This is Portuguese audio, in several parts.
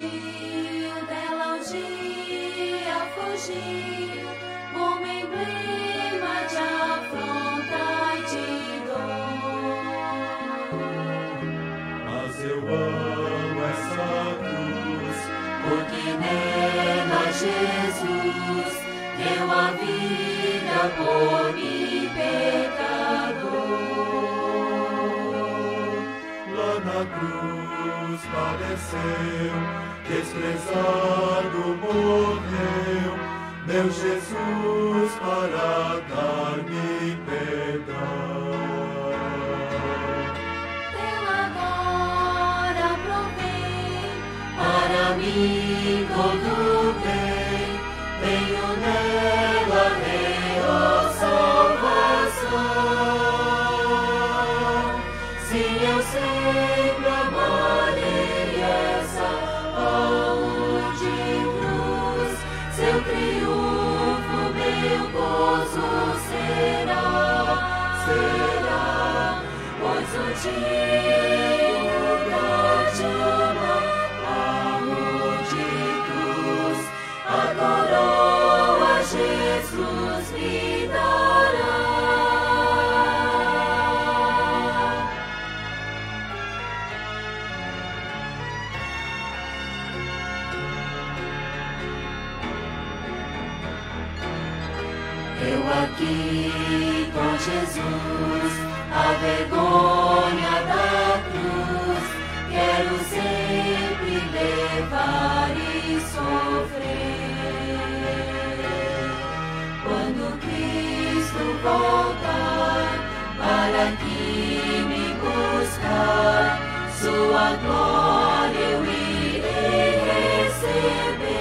Dela um dia fugiu, como emblema de afronta e de dor. Mas eu amo essa cruz, Porque nela Jesus deu a vida por mim, pecador. lá na cruz padeceu, desprezado morreu, meu Jesus para dar-me perdão. Dela agora provei para mim todo bem, tenho nela real salvação. Sim, eu sempre amarei essa pão de cruz, seu triunfo meu gozo será, pois o dia de uma palmo de cruz, a coroa Jesus me dará. Eu aqui com Jesus, a vergonha da cruz, quero sempre levar e sofrer. Quando Cristo voltar, para aqui me buscar, sua glória eu irei receber.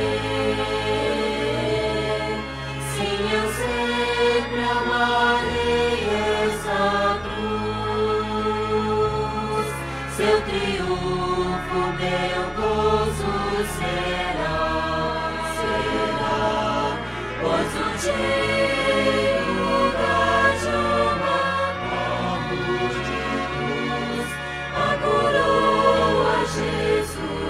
Sim, eu sempre amarei essa cruz, seu triunfo meu gozo será, pois o dia de uma palmo de cruz, a coroa Jesus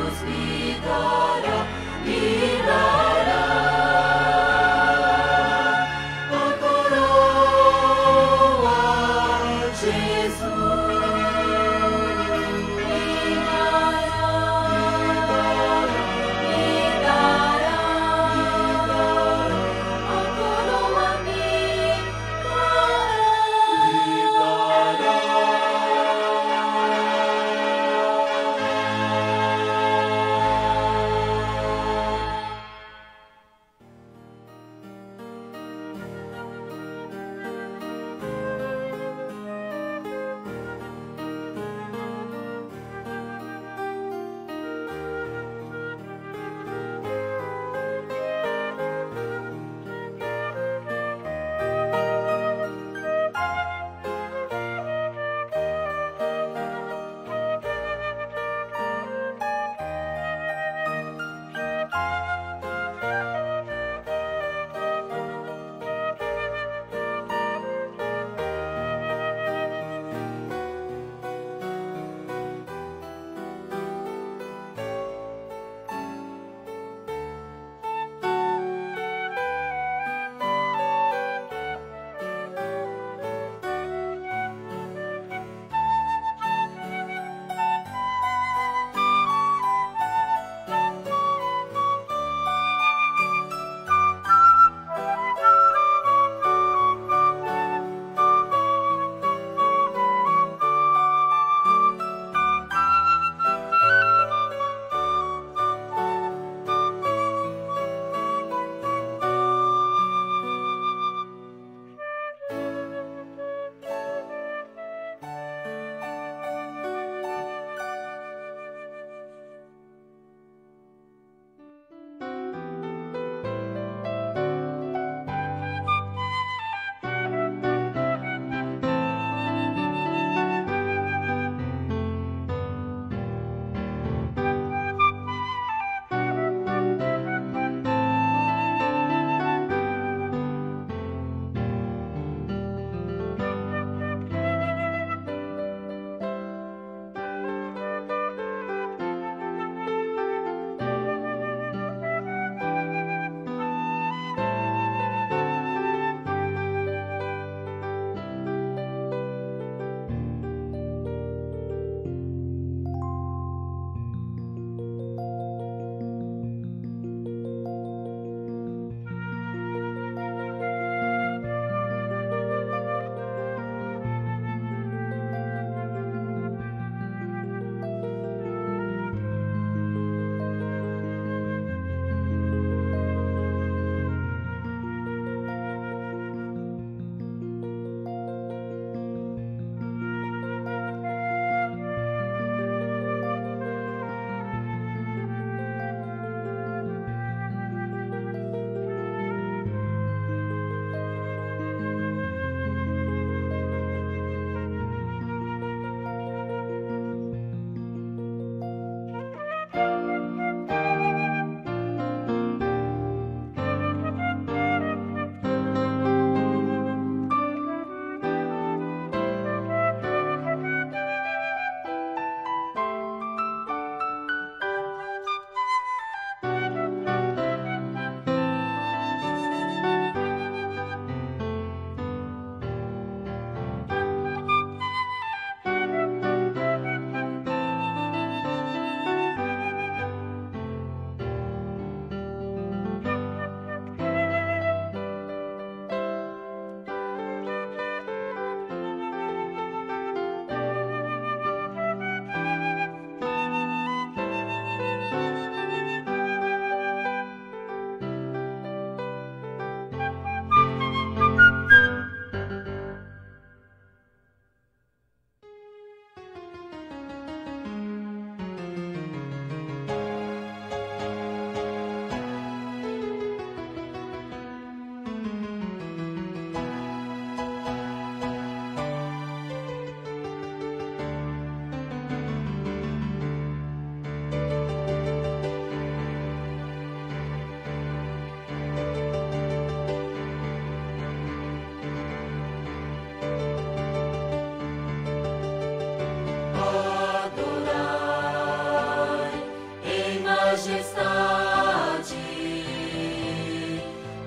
majestade,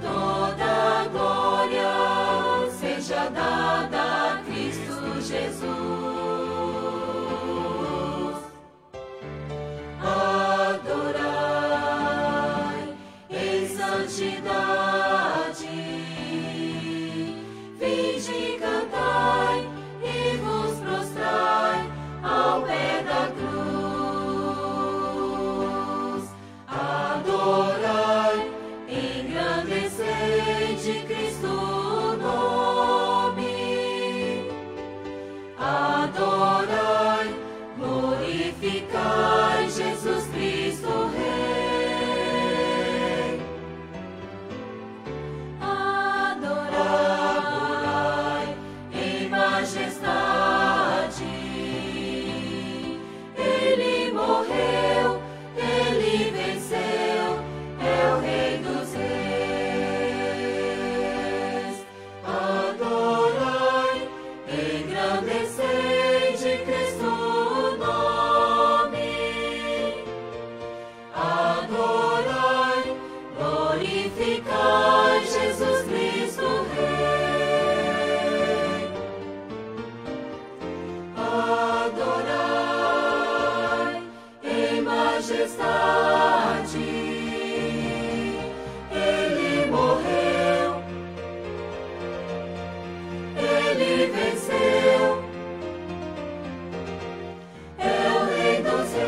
toda glória seja dada a Cristo Jesus. Adorai em santidade, vinde e cantai e vos prostrai ao pé da cruz. Adorai, engrandecei de Cristo o nome. Adorai, glorificai Jesus Cristo Rei. Adorai em majestade, Ele morreu, Ele venceu, é o Rei dos Reis. Adorai, engrandecei de Cristo o nome. Adorai, glorificai Jesus Cristo Rei. Adorai em majestade, Ele morreu, Ele venceu, é o Rei dos Reis.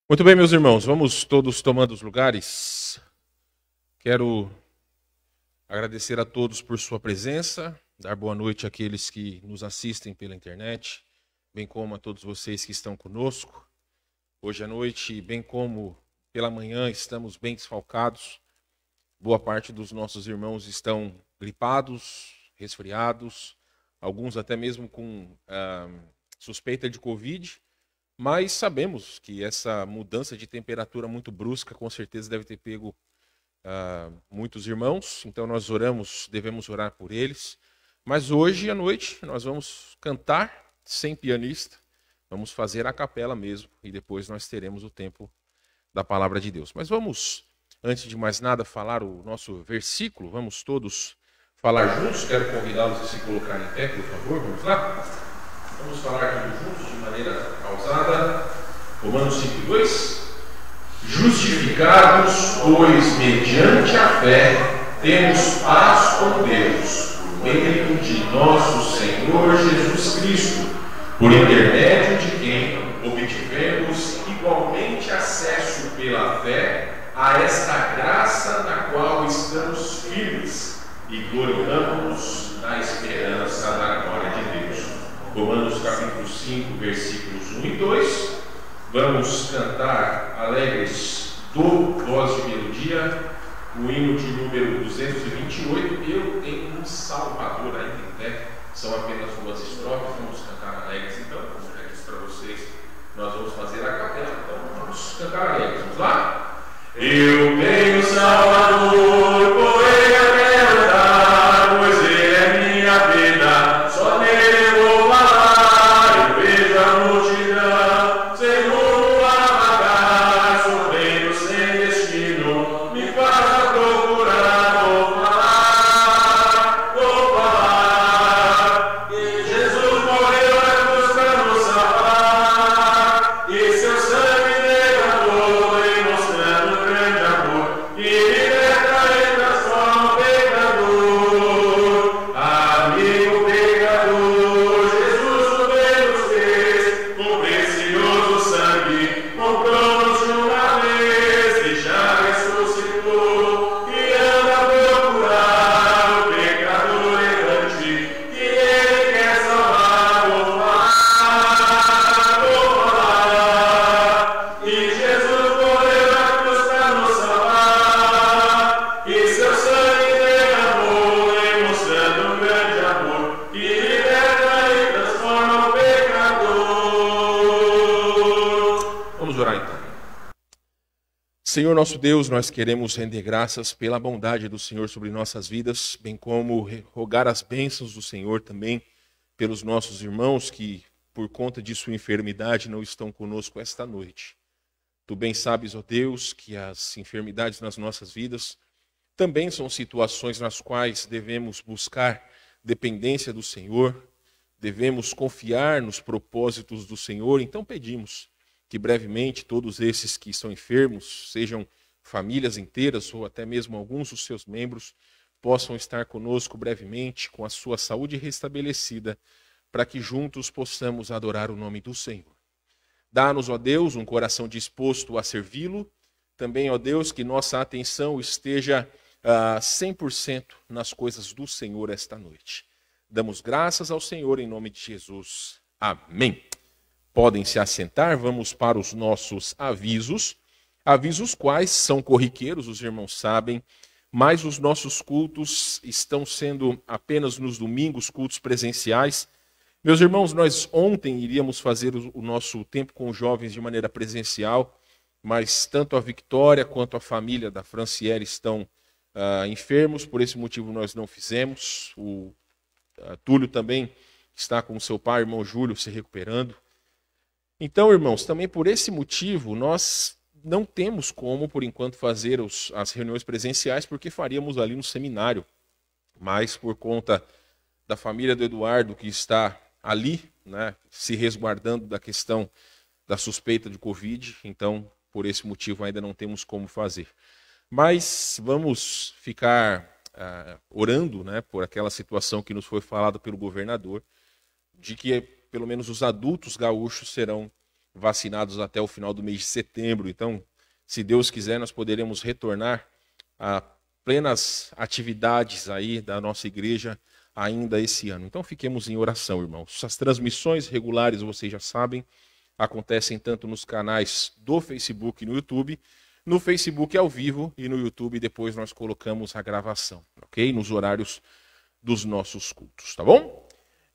Muito bem, meus irmãos, vamos todos tomando os lugares. Quero agradecer a todos por sua presença, dar boa noite àqueles que nos assistem pela internet, bem como a todos vocês que estão conosco. Hoje à noite, bem como pela manhã, estamos bem desfalcados. Boa parte dos nossos irmãos estão gripados, resfriados, alguns até mesmo com suspeita de Covid. Mas sabemos que essa mudança de temperatura muito brusca com certeza deve ter pego muitos irmãos. Então nós devemos orar por eles. Mas hoje à noite nós vamos cantar sem pianista. Vamos fazer a capela mesmo e depois nós teremos o tempo da palavra de Deus. Mas vamos, antes de mais nada, falar o nosso versículo. Vamos todos falar juntos. Quero convidá-los a se colocar em pé, por favor. Vamos lá? Vamos falar juntos de maneira pausada. Romanos 5:2. Justificados, pois, mediante a fé, temos paz com Deus, por por intermédio de quem obtivemos igualmente acesso pela fé a esta graça na qual estamos firmes e gloriamos-nos na esperança da glória de Deus. Romanos capítulo 5, versículos 1 e 2. Vamos cantar alegres do Voz de Melodia, o hino de número 228. Eu tenho um Salvador ainda em pé. São apenas 2 estrofes. Vamos cantar alegres então, como já disse para vocês. Nós vamos fazer a capela, então vamos cantar alegres. Vamos lá? Eu tenho Salvador, por ele eu quero andar, pois ele é minha vida, só nele eu vou falar. Eu vejo a multidão, sem rumo a vagar, sofrendo sem destino, me faz procurar, vou falar, e Jesus morreu na cruz para nos salvar, e seu sangue derramou, demonstrando grande amor, e liberta e transforma o pecador. Amigo pecador, Jesus o bem nos fez, com precioso sangue, comprou-nos de uma vez, e já ressuscitou, e anda a procurar o pecador errante, que ele quer salvar. Vou falar, e Jesus morreu na cruz para nos salvar, e seu sangue derramou, demonstrando um grande amor, que liberta e transforma o pecador. Vamos orar então. Senhor nosso Deus, nós queremos render graças pela bondade do Senhor sobre nossas vidas, bem como rogar as bênçãos do Senhor também pelos nossos irmãos que, por conta de sua enfermidade, não estão conosco esta noite. Tu bem sabes, ó Deus, que as enfermidades nas nossas vidas também são situações nas quais devemos buscar dependência do Senhor, devemos confiar nos propósitos do Senhor. Então pedimos que brevemente todos esses que estão enfermos, sejam famílias inteiras ou até mesmo alguns dos seus membros, possam estar conosco brevemente com a sua saúde restabelecida, para que juntos possamos adorar o nome do Senhor. Dá-nos, ó Deus, um coração disposto a servi-lo. Também, ó Deus, que nossa atenção esteja 100% nas coisas do Senhor esta noite. Damos graças ao Senhor em nome de Jesus. Amém. Podem se assentar, vamos para os nossos avisos. Avisos quais são corriqueiros, os irmãos sabem, mas os nossos cultos estão sendo apenas nos domingos, cultos presenciais. Meus irmãos, nós ontem iríamos fazer o nosso tempo com os jovens de maneira presencial, mas tanto a Victória quanto a família da Franciele estão enfermos, por esse motivo nós não fizemos. O Túlio também está com o seu pai, o irmão Júlio, se recuperando. Então, irmãos, também por esse motivo nós não temos como, por enquanto, fazer as reuniões presenciais, porque faríamos ali no seminário, mas por conta da família do Eduardo, que está ali, né, se resguardando da questão da suspeita de Covid, então, por esse motivo, ainda não temos como fazer. Mas vamos ficar orando, né, por aquela situação que nos foi falada pelo governador, de que pelo menos os adultos gaúchos serão vacinados até o final do mês de setembro. Então, se Deus quiser, nós poderemos retornar a plenas atividades aí da nossa igreja ainda esse ano. Então, fiquemos em oração, irmãos. As transmissões regulares, vocês já sabem, acontecem tanto nos canais do Facebook e no YouTube. No Facebook ao vivo e no YouTube depois nós colocamos a gravação, ok? Nos horários dos nossos cultos, tá bom?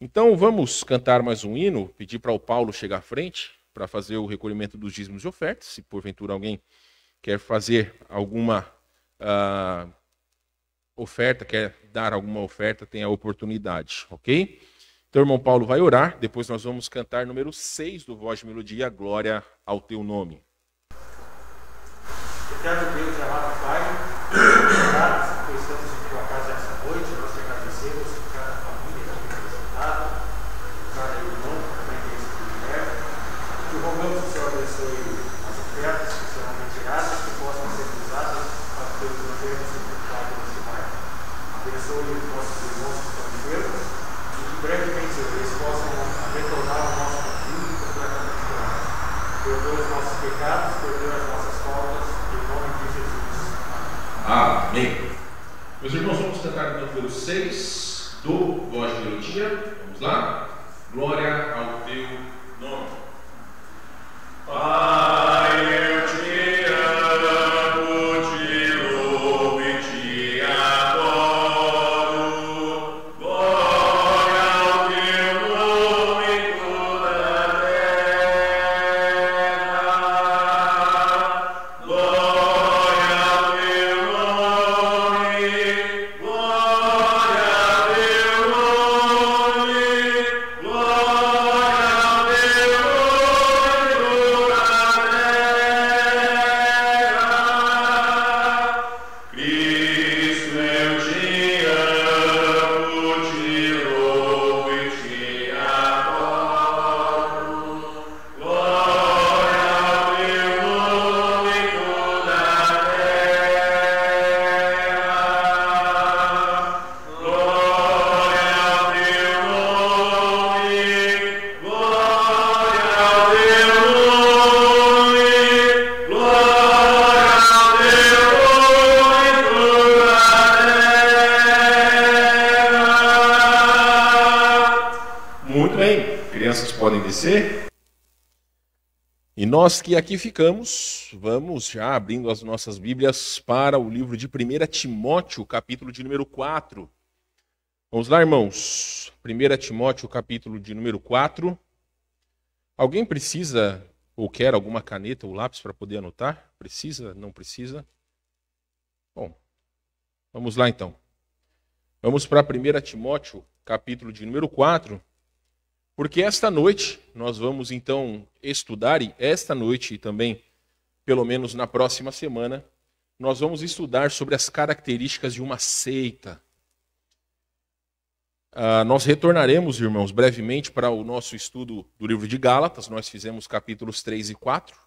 Então vamos cantar mais um hino, pedir para o Paulo chegar à frente para fazer o recolhimento dos dízimos e ofertas. Se porventura alguém quer fazer alguma oferta, quer dar alguma oferta, tem a oportunidade, ok? Então o irmão Paulo vai orar, depois nós vamos cantar número 6 do Voz de Melodia, Glória ao Teu Nome. Eterno Deus e amado Pai, obrigado por estamos em tua casa essa noite. Nós te agradecemos por cada família que tem representado, por cada irmão que também tem esse privilégio. Te rogamos que o Senhor abençoe as ofertas que serão retiradas, que possam ser usadas para o teu governo simplificado nesse bairro. Abençoe os nossos irmãos que estão enfermos e que brevemente eles possam retornar ao nosso pecados, perdoe as nossas faltas, em nome de Jesus. Amém. Meus irmãos, vamos cantar o número 6 do Voz de Melodia. Vamos lá? Glória ao teu nome. Pai, eu te amo, te louvo e te adoro. Glória ao teu nome em toda a terra. Glória ao teu nome. Glória ao teu nome. Glória ao teu nome. Cristo, eu te amo, te louvo e te adoro. Glória ao teu nome em toda a terra. Glória ao teu nome. Glória ao teu nome. Glória ao teu nome em toda a terra. Muito bem. Crianças podem descer. E nós que aqui ficamos, vamos já abrindo as nossas Bíblias para o livro de 1 Timóteo, capítulo de número 4. Vamos lá, irmãos. 1 Timóteo, capítulo de número 4. Alguém precisa ou quer alguma caneta ou lápis para poder anotar? Precisa? Não precisa? Bom, vamos lá então. Vamos para 1 Timóteo, capítulo de número 4. Porque esta noite nós vamos então estudar, e esta noite e também, pelo menos na próxima semana, nós vamos estudar sobre as características de uma seita. Nós retornaremos, irmãos, brevemente para o nosso estudo do livro de Gálatas. Nós fizemos capítulos 3 e 4.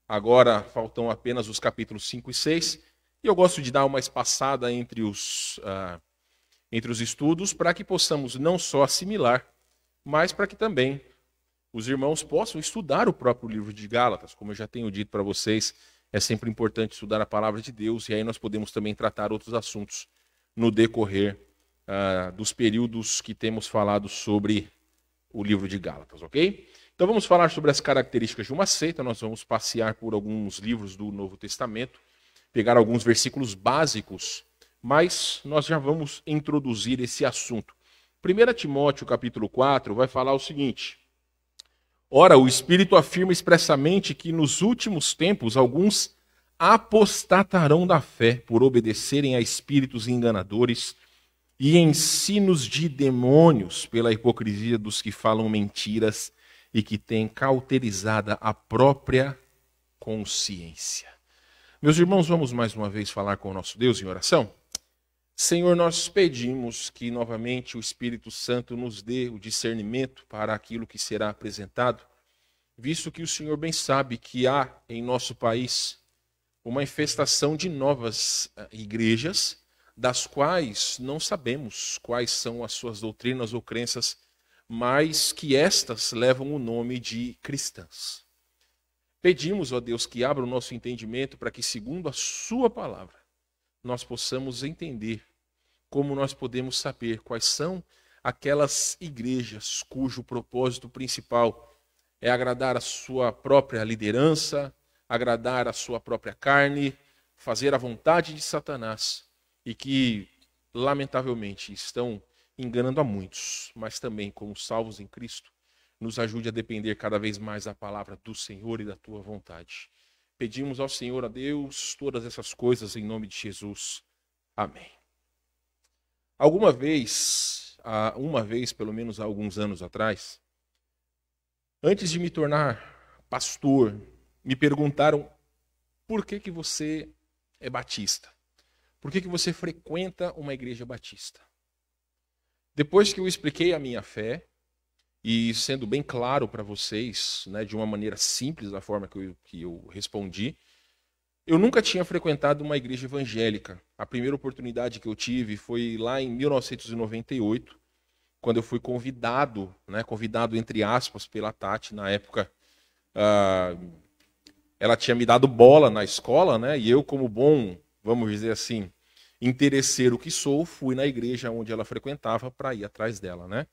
Agora faltam apenas os capítulos 5 e 6. E eu gosto de dar uma espaçada entre os estudos para que possamos não só assimilar, mas para que também os irmãos possam estudar o próprio livro de Gálatas. Como eu já tenho dito para vocês, é sempre importante estudar a palavra de Deus, e aí nós podemos também tratar outros assuntos no decorrer dos períodos que temos falado sobre o livro de Gálatas, ok? Então vamos falar sobre as características de uma seita. Nós vamos passear por alguns livros do Novo Testamento, pegar alguns versículos básicos, mas nós já vamos introduzir esse assunto. 1 Timóteo, capítulo 4, vai falar o seguinte: Ora, o Espírito afirma expressamente que nos últimos tempos alguns apostatarão da fé por obedecerem a espíritos enganadores e ensinos de demônios, pela hipocrisia dos que falam mentiras e que têm cauterizada a própria consciência. Meus irmãos, vamos mais uma vez falar com o nosso Deus em oração? Senhor, nós pedimos que novamente o Espírito Santo nos dê o discernimento para aquilo que será apresentado, visto que o Senhor bem sabe que há em nosso país uma infestação de novas igrejas, das quais não sabemos quais são as suas doutrinas ou crenças, mas que estas levam o nome de cristãs. Pedimos, ó Deus, que abra o nosso entendimento para que, segundo a sua palavra, nós possamos entender como nós podemos saber quais são aquelas igrejas cujo propósito principal é agradar a sua própria liderança, agradar a sua própria carne, fazer a vontade de Satanás, e que, lamentavelmente, estão enganando a muitos, mas também, como salvos em Cristo, nos ajude a depender cada vez mais da palavra do Senhor e da tua vontade. Pedimos ao Senhor, a Deus, todas essas coisas em nome de Jesus. Amém. Uma vez, pelo menos há alguns anos atrás, antes de me tornar pastor, me perguntaram: por que você é batista? Por que você frequenta uma igreja batista? Depois que eu expliquei a minha fé, e sendo bem claro para vocês, né, de uma maneira simples, da forma que eu respondi, eu nunca tinha frequentado uma igreja evangélica. A primeira oportunidade que eu tive foi lá em 1998, quando eu fui convidado, entre aspas, pela Tati, na época ela tinha me dado bola na escola, né? E eu, como bom, vamos dizer assim, interesseiro que sou, fui na igreja onde ela frequentava para ir atrás dela, né?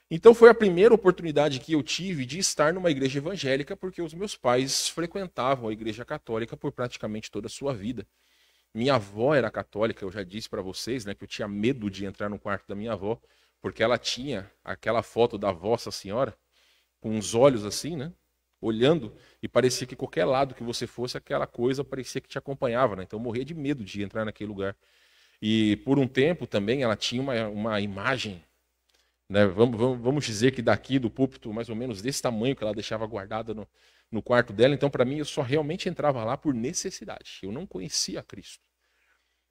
Então foi a primeira oportunidade que eu tive de estar numa igreja evangélica, porque os meus pais frequentavam a igreja católica por praticamente toda a sua vida. Minha avó era católica, eu já disse para vocês, né, que eu tinha medo de entrar no quarto da minha avó, porque ela tinha aquela foto da Vossa Senhora, com os olhos assim, né, olhando, e parecia que qualquer lado que você fosse, aquela coisa parecia que te acompanhava, né? Então eu morria de medo de entrar naquele lugar. E por um tempo também ela tinha uma imagem, né, vamos dizer que daqui do púlpito, mais ou menos desse tamanho, que ela deixava guardada no quarto dela. Então, para mim, eu só realmente entrava lá por necessidade. Eu não conhecia Cristo.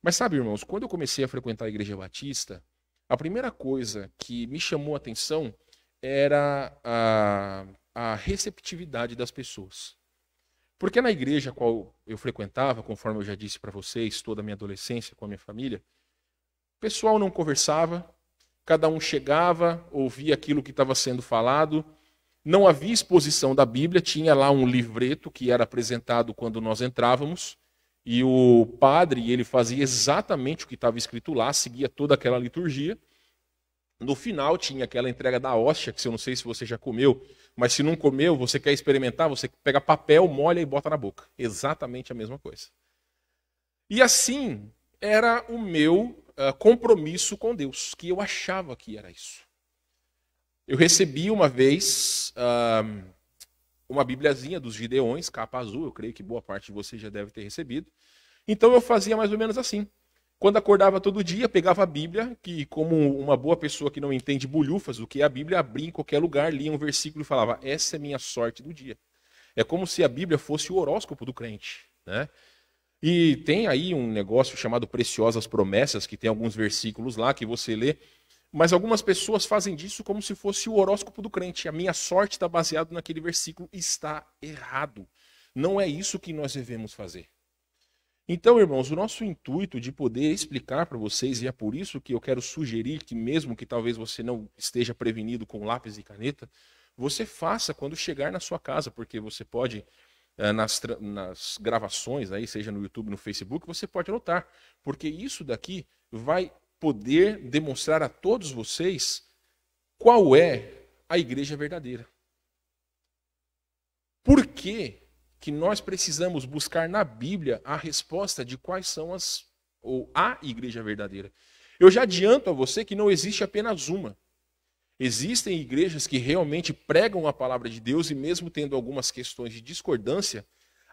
Mas sabe, irmãos, quando eu comecei a frequentar a Igreja Batista, a primeira coisa que me chamou a atenção era a receptividade das pessoas. Porque na igreja a qual eu frequentava, conforme eu já disse para vocês, toda a minha adolescência com a minha família, o pessoal não conversava, cada um chegava, ouvia aquilo que estava sendo falado, não havia exposição da Bíblia, tinha lá um livreto que era apresentado quando nós entrávamos, e o padre, ele fazia exatamente o que estava escrito lá, seguia toda aquela liturgia. No final tinha aquela entrega da hóstia, que eu não sei se você já comeu, mas se não comeu, você quer experimentar, você pega papel, molha e bota na boca. Exatamente a mesma coisa. E assim era o meu compromisso com Deus, que eu achava que era isso. Eu recebi uma vez uma bibliazinha dos Gideões, capa azul, eu creio que boa parte de vocês já deve ter recebido. Então eu fazia mais ou menos assim. Quando acordava todo dia, pegava a Bíblia, que como uma boa pessoa que não entende bulhufas do que é a Bíblia, abria em qualquer lugar, lia um versículo e falava, essa é minha sorte do dia. É como se a Bíblia fosse o horóscopo do crente, né? E tem aí um negócio chamado Preciosas Promessas, que tem alguns versículos lá que você lê, mas algumas pessoas fazem disso como se fosse o horóscopo do crente. A minha sorte está baseada naquele versículo, está errado. Não é isso que nós devemos fazer. Então, irmãos, o nosso intuito de poder explicar para vocês, e é por isso que eu quero sugerir que mesmo que talvez você não esteja prevenido com lápis e caneta, você faça quando chegar na sua casa, porque você pode, nas gravações, aí, seja no YouTube, no Facebook, você pode anotar, porque isso daqui vai poder demonstrar a todos vocês qual é a igreja verdadeira. Por quê que nós precisamos buscar na Bíblia a resposta de quais são a igreja verdadeira? Eu já adianto a você que não existe apenas uma. Existem igrejas que realmente pregam a palavra de Deus e mesmo tendo algumas questões de discordância,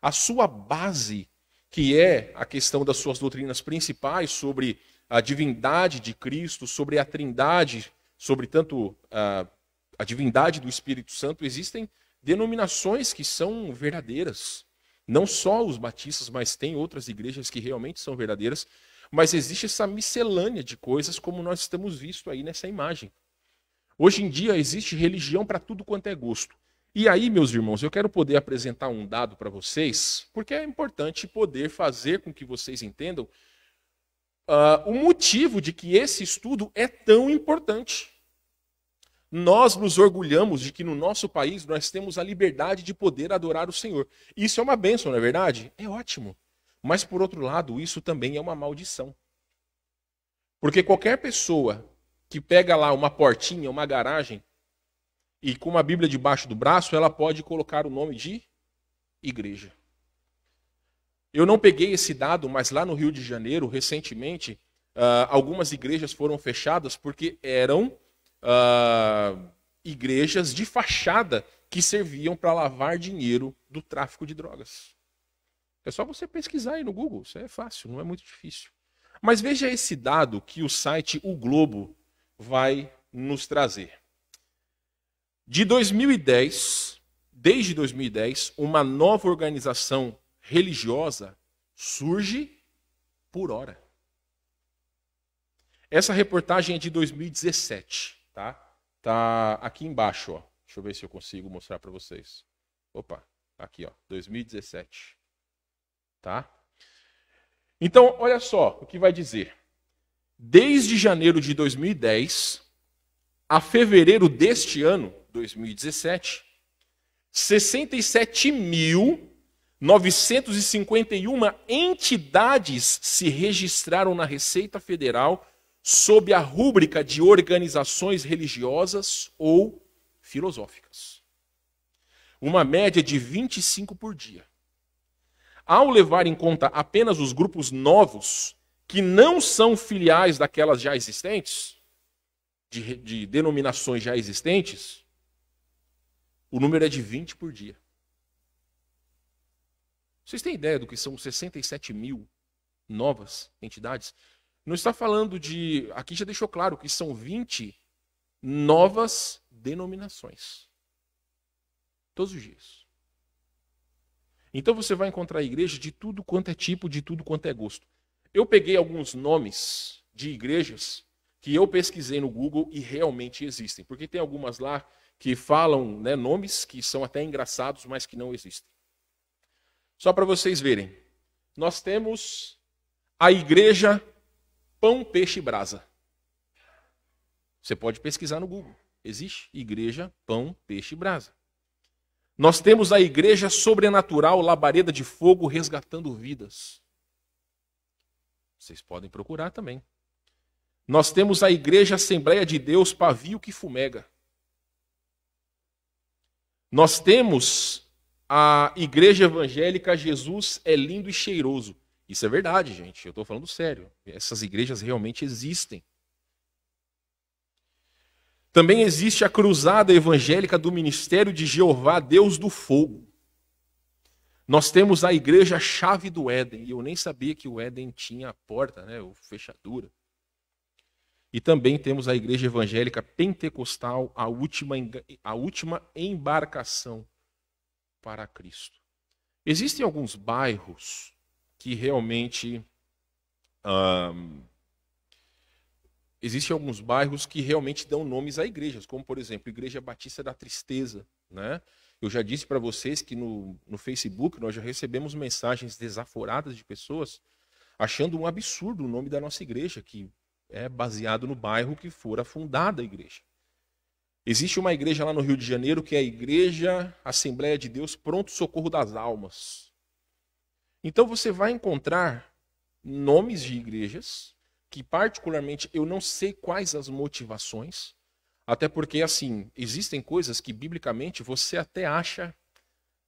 a sua base, que é a questão das suas doutrinas principais sobre a divindade de Cristo, sobre a trindade, sobre tanto a divindade do Espírito Santo, existem denominações que são verdadeiras. Não só os batistas, mas tem outras igrejas que realmente são verdadeiras, mas existe essa miscelânea de coisas como nós estamos visto aí nessa imagem. Hoje em dia existe religião para tudo quanto é gosto. E aí, meus irmãos, eu quero poder apresentar um dado para vocês, porque é importante poder fazer com que vocês entendam o motivo de que esse estudo é tão importante. Nós nos orgulhamos de que no nosso país nós temos a liberdade de poder adorar o Senhor. Isso é uma bênção, não é verdade? É ótimo. Mas, por outro lado, isso também é uma maldição. Porque qualquer pessoa que pega lá uma portinha, uma garagem, e com uma Bíblia debaixo do braço, ela pode colocar o nome de igreja. Eu não peguei esse dado, mas lá no Rio de Janeiro, recentemente, algumas igrejas foram fechadas porque eram igrejas de fachada que serviam para lavar dinheiro do tráfico de drogas. É só você pesquisar aí no Google, isso é fácil, não é muito difícil. Mas veja esse dado que o site O Globo vai nos trazer. Desde 2010, uma nova organização religiosa surge por hora. Essa reportagem é de 2017. Tá aqui embaixo, ó. Deixa eu ver se eu consigo mostrar para vocês. Opa, aqui, ó, 2017. Tá? Então, olha só o que vai dizer. Desde janeiro de 2010 a fevereiro deste ano, 2017, 67.000 951 entidades se registraram na Receita Federal sob a rúbrica de organizações religiosas ou filosóficas. Uma média de 25 por dia. Ao levar em conta apenas os grupos novos, que não são filiais daquelas já existentes, de denominações já existentes, o número é de 20 por dia. Vocês têm ideia do que são 67 mil novas entidades? Não está falando de... Aqui já deixou claro que são 20 novas denominações. Todos os dias. Então você vai encontrar igreja de tudo quanto é tipo, de tudo quanto é gosto. Eu peguei alguns nomes de igrejas que eu pesquisei no Google e realmente existem. Porque tem algumas lá que falam, né, nomes que são até engraçados, mas que não existem. Só para vocês verem. Nós temos a igreja Pão, Peixe e Brasa. Você pode pesquisar no Google. Existe igreja Pão, Peixe e Brasa. Nós temos a igreja sobrenatural Labareda de Fogo resgatando vidas. Vocês podem procurar também. Nós temos a igreja Assembleia de Deus Pavio que Fumega. Nós temos a igreja evangélica Jesus é Lindo e Cheiroso. Isso é verdade, gente. Eu estou falando sério. Essas igrejas realmente existem. Também existe a Cruzada Evangélica do Ministério de Jeová, Deus do Fogo. Nós temos a igreja Chave do Éden. E eu nem sabia que o Éden tinha a porta, né, ou fechadura. E também temos a igreja evangélica pentecostal, a última embarcação para Cristo. Existem alguns bairros que realmente... Existem alguns bairros que realmente dão nomes a igrejas, como, por exemplo, Igreja Batista da Tristeza. Né? Eu já disse para vocês que no Facebook nós já recebemos mensagens desaforadas de pessoas achando um absurdo o nome da nossa igreja, que é baseado no bairro que fora fundada a igreja. Existe uma igreja lá no Rio de Janeiro que é a Igreja Assembleia de Deus Pronto Socorro das Almas. Então você vai encontrar nomes de igrejas que particularmente eu não sei quais as motivações, até porque assim, existem coisas que biblicamente você até acha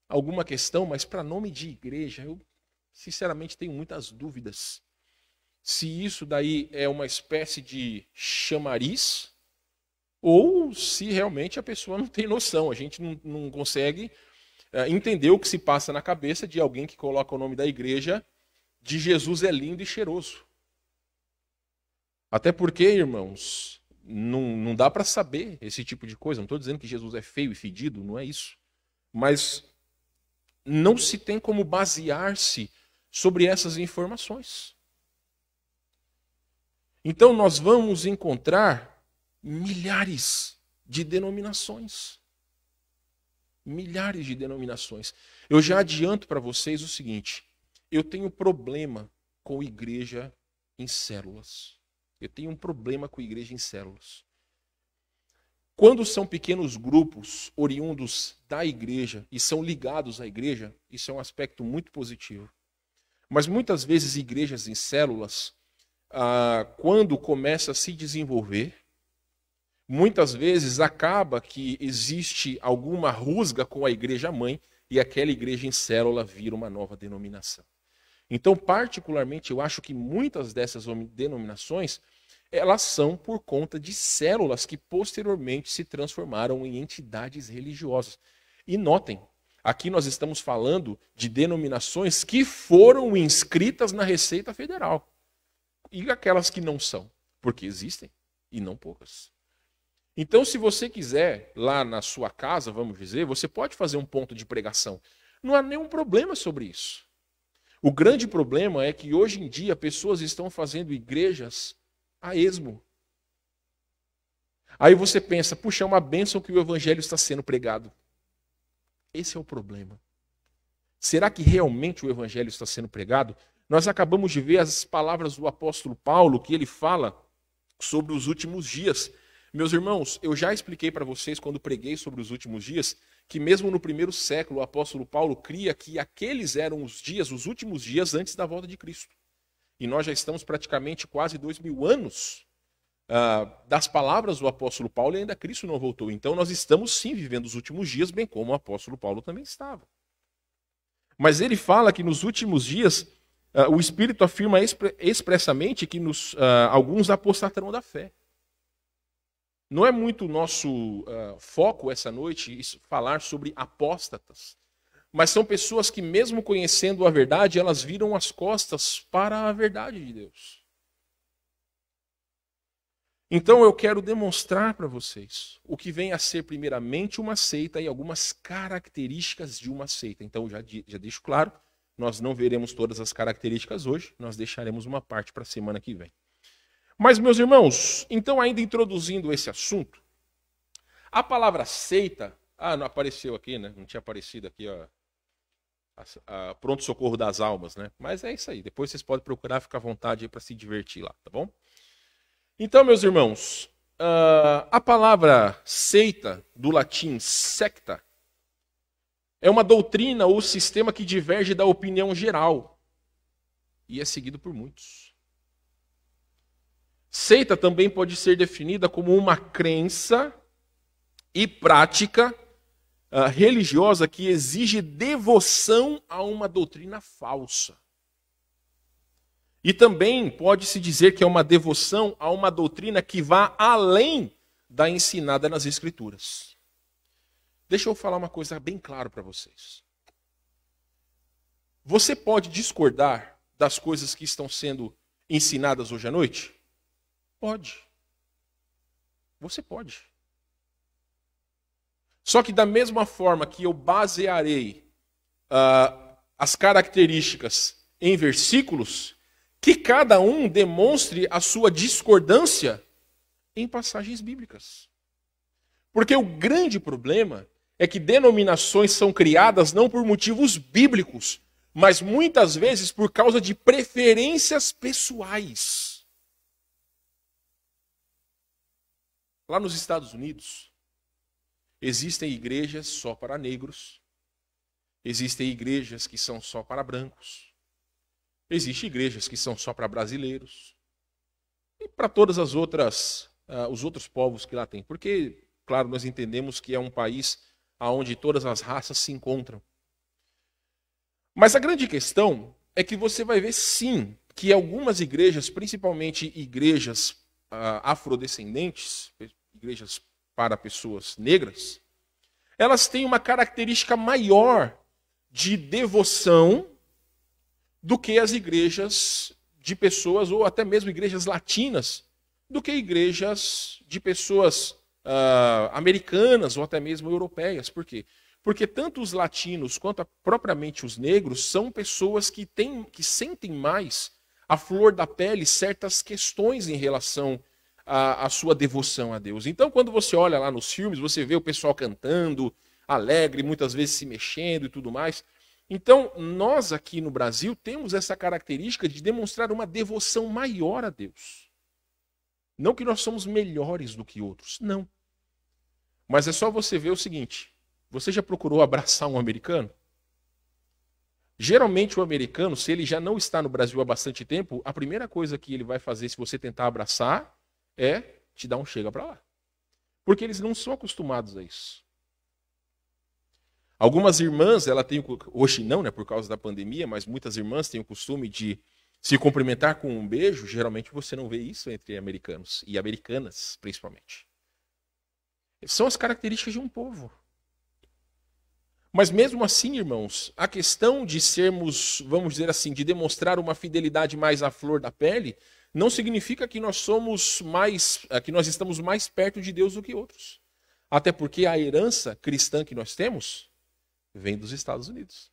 alguma questão, mas para nome de igreja eu sinceramente tenho muitas dúvidas. Se isso daí é uma espécie de chamariz, ou se realmente a pessoa não tem noção. A gente não consegue entender o que se passa na cabeça de alguém que coloca o nome da igreja de Jesus é lindo e cheiroso. Até porque, irmãos, não dá para saber esse tipo de coisa. Não estou dizendo que Jesus é feio e fedido, não é isso. Mas não se tem como basear-se sobre essas informações. Então nós vamos encontrar milhares de denominações. Milhares de denominações. Eu já adianto para vocês o seguinte: eu tenho problema com igreja em células. Eu tenho um problema com igreja em células. Quando são pequenos grupos oriundos da igreja e são ligados à igreja, isso é um aspecto muito positivo. Mas muitas vezes igrejas em células, quando começa a se desenvolver, muitas vezes acaba que existe alguma rusga com a igreja mãe e aquela igreja em célula vira uma nova denominação. Então, particularmente, eu acho que muitas dessas denominações, elas são por conta de células que posteriormente se transformaram em entidades religiosas. E notem, aqui nós estamos falando de denominações que foram inscritas na Receita Federal. E aquelas que não são, porque existem, e não poucas. Então, se você quiser, lá na sua casa, vamos dizer, você pode fazer um ponto de pregação. Não há nenhum problema sobre isso. O grande problema é que hoje em dia pessoas estão fazendo igrejas a esmo. Aí você pensa, puxa, é uma bênção que o evangelho está sendo pregado. Esse é o problema. Será que realmente o evangelho está sendo pregado? Nós acabamos de ver as palavras do apóstolo Paulo, que ele fala sobre os últimos dias. Meus irmãos, eu já expliquei para vocês quando preguei sobre os últimos dias, que mesmo no primeiro século o apóstolo Paulo cria que aqueles eram os dias, os últimos dias antes da volta de Cristo. E nós já estamos praticamente quase 2000 anos das palavras do apóstolo Paulo e ainda Cristo não voltou. Então nós estamos sim vivendo os últimos dias, bem como o apóstolo Paulo também estava. Mas ele fala que nos últimos dias o Espírito afirma expressamente que alguns apostatarão da fé. Não é muito nosso foco essa noite falar sobre apóstatas, mas são pessoas que mesmo conhecendo a verdade, elas viram as costas para a verdade de Deus. Então eu quero demonstrar para vocês o que vem a ser primeiramente uma seita e algumas características de uma seita. Então já deixo claro, nós não veremos todas as características hoje, nós deixaremos uma parte para a semana que vem. Mas, meus irmãos, então ainda introduzindo esse assunto, a palavra seita, não apareceu aqui, né? Não tinha aparecido aqui, ó, pronto-socorro das almas, né? Mas é isso aí, depois vocês podem procurar, ficar à vontade aí para se divertir lá, tá bom? Então, meus irmãos, a palavra seita, do latim secta, é uma doutrina ou sistema que diverge da opinião geral e é seguido por muitos. Seita também pode ser definida como uma crença e prática religiosa que exige devoção a uma doutrina falsa. E também pode-se dizer que é uma devoção a uma doutrina que vá além da ensinada nas Escrituras. Deixa eu falar uma coisa bem clara para vocês. Você pode discordar das coisas que estão sendo ensinadas hoje à noite? Pode. Você pode. Só que da mesma forma que eu basearei as características em versículos, que cada um demonstre a sua discordância em passagens bíblicas. Porque o grande problema é que denominações são criadas não por motivos bíblicos, mas muitas vezes por causa de preferências pessoais. Lá nos Estados Unidos, existem igrejas só para negros, existem igrejas que são só para brancos, existem igrejas que são só para brasileiros e para todas as outras, os outros povos que lá tem. Porque, claro, nós entendemos que é um país onde todas as raças se encontram. Mas a grande questão é que você vai ver sim que algumas igrejas, principalmente igrejas afrodescendentes, igrejas para pessoas negras, elas têm uma característica maior de devoção do que as igrejas de pessoas, ou até mesmo igrejas latinas, do que igrejas de pessoas americanas ou até mesmo europeias. Por quê? Porque tanto os latinos quanto propriamente os negros são pessoas que sentem mais à flor da pele certas questões em relação à sua devoção a Deus. Então, quando você olha lá nos filmes, você vê o pessoal cantando, alegre, muitas vezes se mexendo e tudo mais. Então, nós aqui no Brasil temos essa característica de demonstrar uma devoção maior a Deus. Não que nós somos melhores do que outros, não. Mas é só você ver o seguinte, você já procurou abraçar um americano? Geralmente o americano, se ele já não está no Brasil há bastante tempo, a primeira coisa que ele vai fazer se você tentar abraçar é te dar um chega para lá. Porque eles não são acostumados a isso. Algumas irmãs, ela tem, hoje não, né, por causa da pandemia, mas muitas irmãs têm o costume de se cumprimentar com um beijo. Geralmente você não vê isso entre americanos e americanas, principalmente. São as características de um povo. Mas mesmo assim, irmãos, a questão de sermos, vamos dizer assim, de demonstrar uma fidelidade mais à flor da pele, não significa que nós estamos mais perto de Deus do que outros. Até porque a herança cristã que nós temos vem dos Estados Unidos.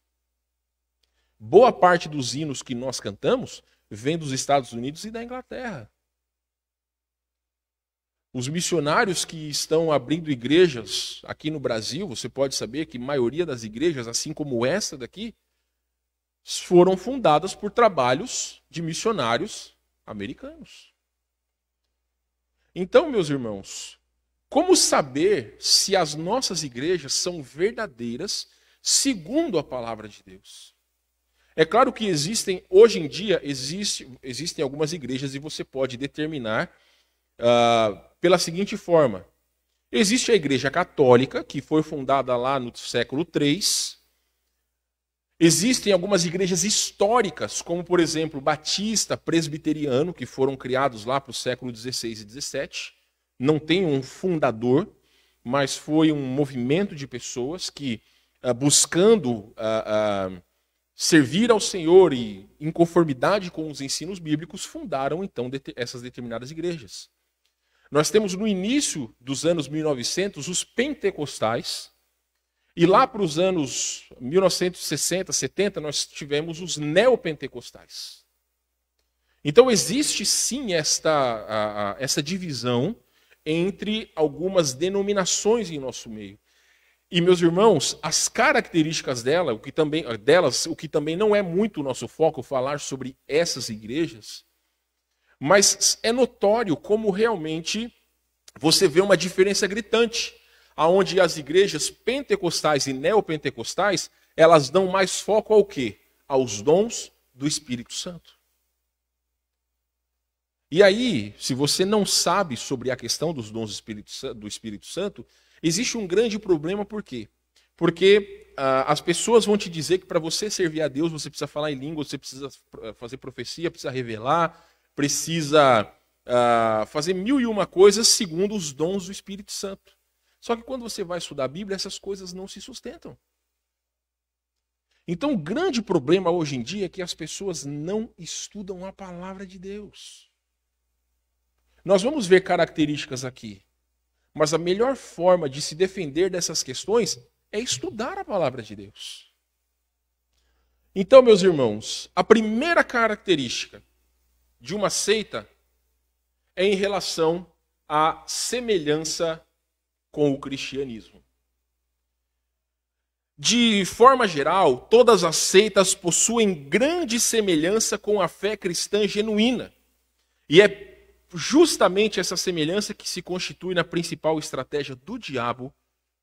Boa parte dos hinos que nós cantamos vem dos Estados Unidos e da Inglaterra. Os missionários que estão abrindo igrejas aqui no Brasil, você pode saber que a maioria das igrejas, assim como essa daqui, foram fundadas por trabalhos de missionários americanos. Então, meus irmãos, Como saber se as nossas igrejas são verdadeiras segundo a palavra de Deus? É claro que hoje em dia, existem algumas igrejas e você pode determinar pela seguinte forma. Existe a Igreja Católica, que foi fundada lá no século III. Existem algumas igrejas históricas, como, por exemplo, Batista, Presbiteriano, que foram criados lá para o século XVI e XVII. Não tem um fundador, mas foi um movimento de pessoas que, buscando servir ao Senhor e em conformidade com os ensinos bíblicos, fundaram, então, essas determinadas igrejas. Nós temos no início dos anos 1900 os pentecostais, e lá para os anos 1960, 70, nós tivemos os neopentecostais. Então existe sim essa divisão entre algumas denominações em nosso meio. E, meus irmãos, as características delas, o que também não é muito o nosso foco falar sobre essas igrejas, mas é notório como realmente você vê uma diferença gritante, aonde as igrejas pentecostais e neopentecostais, elas dão mais foco ao quê? Aos dons do Espírito Santo. E aí, se você não sabe sobre a questão dos dons do Espírito Santo, existe um grande problema, por quê? Porque as pessoas vão te dizer que para você servir a Deus, você precisa falar em língua, você precisa fazer profecia, precisa revelar, precisa fazer 1001 coisas segundo os dons do Espírito Santo. Só que quando você vai estudar a Bíblia, essas coisas não se sustentam. Então o grande problema hoje em dia é que as pessoas não estudam a palavra de Deus. Nós vamos ver características aqui, mas a melhor forma de se defender dessas questões é estudar a palavra de Deus. Então, meus irmãos, a primeira característica de uma seita é em relação à semelhança com o cristianismo. De forma geral, todas as seitas possuem grande semelhança com a fé cristã genuína. E é justamente essa semelhança que se constitui na principal estratégia do diabo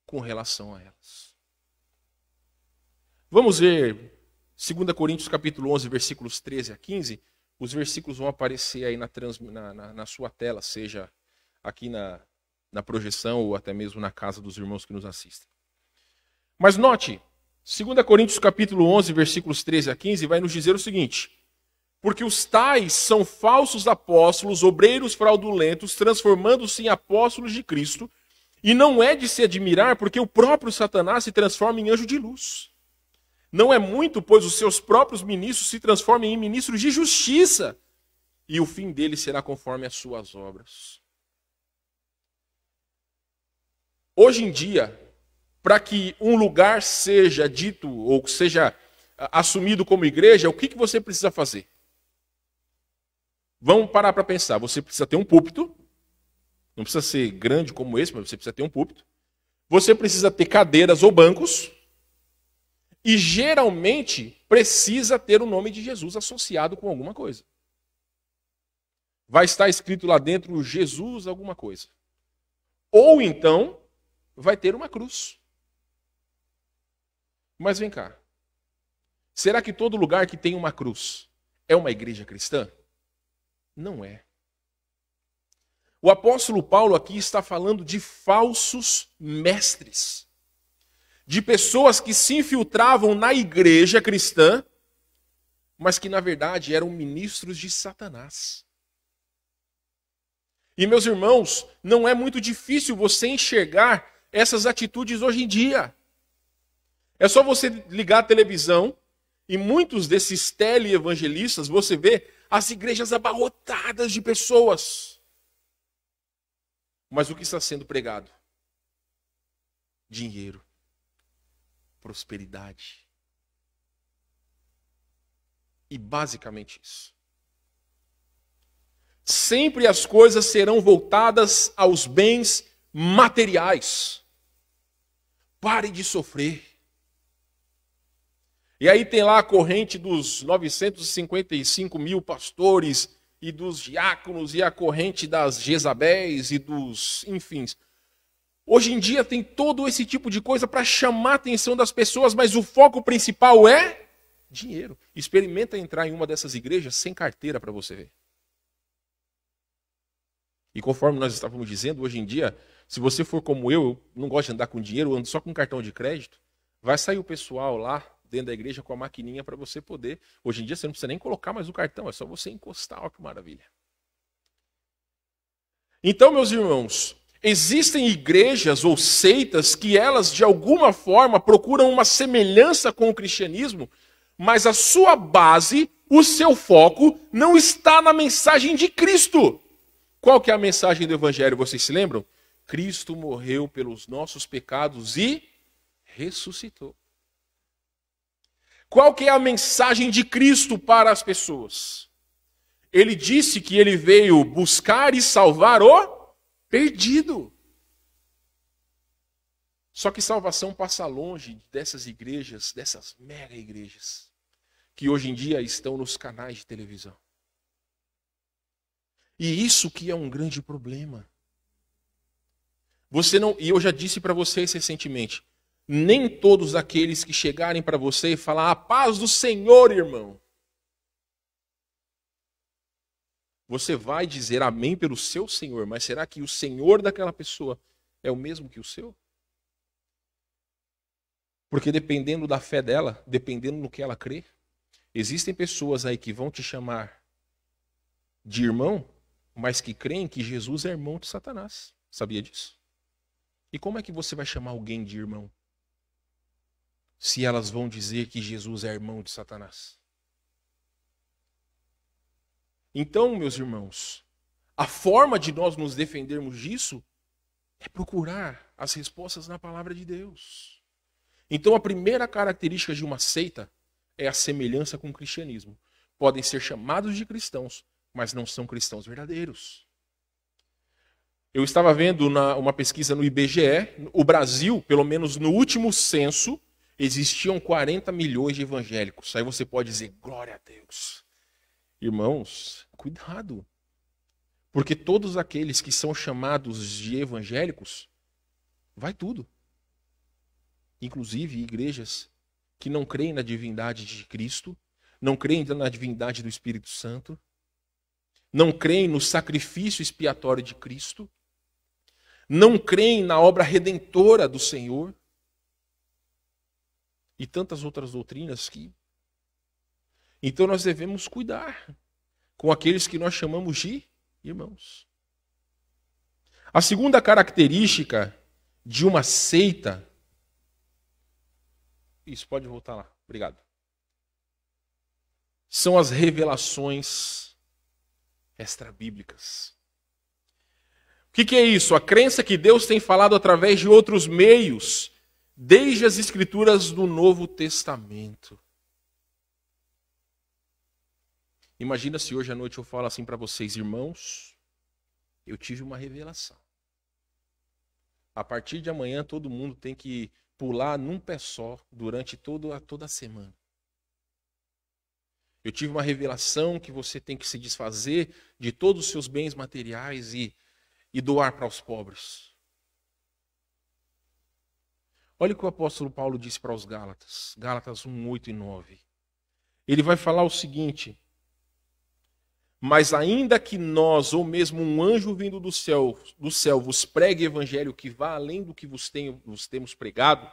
com relação a elas. Vamos ver 2 Coríntios capítulo 11, versículos 13 a 15. Os versículos vão aparecer aí na sua tela, seja aqui na projeção ou até mesmo na casa dos irmãos que nos assistem. Mas note, 2 Coríntios capítulo 11, versículos 13 a 15, vai nos dizer o seguinte: porque os tais são falsos apóstolos, obreiros fraudulentos, transformando-se em apóstolos de Cristo, e não é de se admirar, porque o próprio Satanás se transforma em anjo de luz. Não é muito, pois os seus próprios ministros se transformam em ministros de justiça, e o fim deles será conforme as suas obras. Hoje em dia, para que um lugar seja dito ou seja assumido como igreja, o que você precisa fazer? Vamos parar para pensar. Você precisa ter um púlpito, não precisa ser grande como esse, mas você precisa ter um púlpito. Você precisa ter cadeiras ou bancos, e geralmente precisa ter o nome de Jesus associado com alguma coisa. Vai estar escrito lá dentro Jesus alguma coisa. Ou então vai ter uma cruz. Mas vem cá. Será que todo lugar que tem uma cruz é uma igreja cristã? Não é. O apóstolo Paulo aqui está falando de falsos mestres. De pessoas que se infiltravam na igreja cristã, mas que na verdade eram ministros de Satanás. E meus irmãos, não é muito difícil você enxergar essas atitudes hoje em dia. É só você ligar a televisão e muitos desses teleevangelistas, você vê as igrejas abarrotadas de pessoas. Mas o que está sendo pregado? Dinheiro, prosperidade. E basicamente isso. Sempre as coisas serão voltadas aos bens materiais. Pare de sofrer. E aí tem lá a corrente dos 955 mil pastores e dos diáconos e a corrente das Jezabéis e dos, enfim. Hoje em dia tem todo esse tipo de coisa para chamar a atenção das pessoas, mas o foco principal é dinheiro. Experimenta entrar em uma dessas igrejas sem carteira para você ver. E conforme nós estávamos dizendo, hoje em dia, se você for como eu não gosto de andar com dinheiro, eu ando só com cartão de crédito, vai sair o pessoal lá dentro da igreja com a maquininha para você poder. Hoje em dia você não precisa nem colocar mais o cartão, é só você encostar, olha que maravilha. Então, meus irmãos, existem igrejas ou seitas que elas, de alguma forma, procuram uma semelhança com o cristianismo, mas a sua base, o seu foco, não está na mensagem de Cristo. Qual que é a mensagem do Evangelho, vocês se lembram? Cristo morreu pelos nossos pecados e ressuscitou. Qual que é a mensagem de Cristo para as pessoas? Ele disse que ele veio buscar e salvar o perdido. Só que salvação passa longe dessas igrejas, dessas mega igrejas, que hoje em dia estão nos canais de televisão. E isso que é um grande problema. Você não, e eu já disse para vocês recentemente, nem todos aqueles que chegarem para você e falar a paz do Senhor, irmão, você vai dizer amém pelo seu Senhor, mas será que o Senhor daquela pessoa é o mesmo que o seu? Porque dependendo da fé dela, dependendo no que ela crê, existem pessoas aí que vão te chamar de irmão, mas que creem que Jesus é irmão de Satanás. Sabia disso? E como é que você vai chamar alguém de irmão se elas vão dizer que Jesus é irmão de Satanás? Então, meus irmãos, a forma de nós nos defendermos disso é procurar as respostas na palavra de Deus. Então, a primeira característica de uma seita é a semelhança com o cristianismo. Podem ser chamados de cristãos, mas não são cristãos verdadeiros. Eu estava vendo uma pesquisa no IBGE, o Brasil, pelo menos no último censo, existiam 40 milhões de evangélicos. Aí você pode dizer, glória a Deus. Irmãos, cuidado. Porque todos aqueles que são chamados de evangélicos, vai tudo. Inclusive igrejas que não creem na divindade de Cristo, não creem na divindade do Espírito Santo, não creem no sacrifício expiatório de Cristo, não creem na obra redentora do Senhor e tantas outras doutrinas que... Então nós devemos cuidar com aqueles que nós chamamos de irmãos. A segunda característica de uma seita... Isso, pode voltar lá. Obrigado. São as revelações extrabíblicas. O que é isso? A crença que Deus tem falado através de outros meios, desde as escrituras do Novo Testamento. Imagina se hoje à noite eu falo assim para vocês, irmãos, eu tive uma revelação. A partir de amanhã todo mundo tem que pular num pé só durante toda a semana. Eu tive uma revelação que você tem que se desfazer de todos os seus bens materiais e doar para os pobres. Olha o que o apóstolo Paulo disse para os Gálatas. Gálatas 1, 8 e 9. Ele vai falar o seguinte: mas ainda que nós, ou mesmo um anjo vindo do céu vos pregue evangelho que vá além do que vos temos pregado,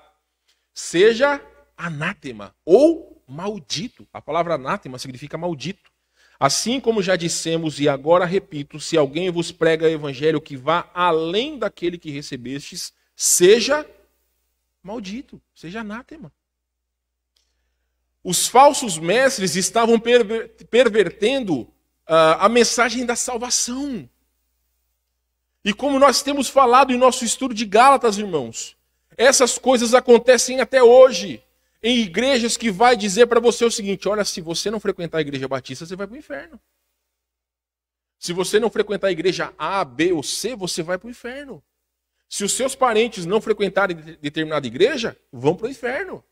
seja anátema ou maldito. A palavra anátema significa maldito. Assim como já dissemos, e agora repito, se alguém vos prega evangelho que vá além daquele que recebestes, seja maldito, seja anátema. Os falsos mestres estavam pervertendo a mensagem da salvação. E como nós temos falado em nosso estudo de Gálatas, irmãos, essas coisas acontecem até hoje em igrejas que vai dizer para você o seguinte: olha, se você não frequentar a igreja batista, você vai para o inferno. Se você não frequentar a igreja A, B ou C, você vai para o inferno. Se os seus parentes não frequentarem determinada igreja, vão para o inferno.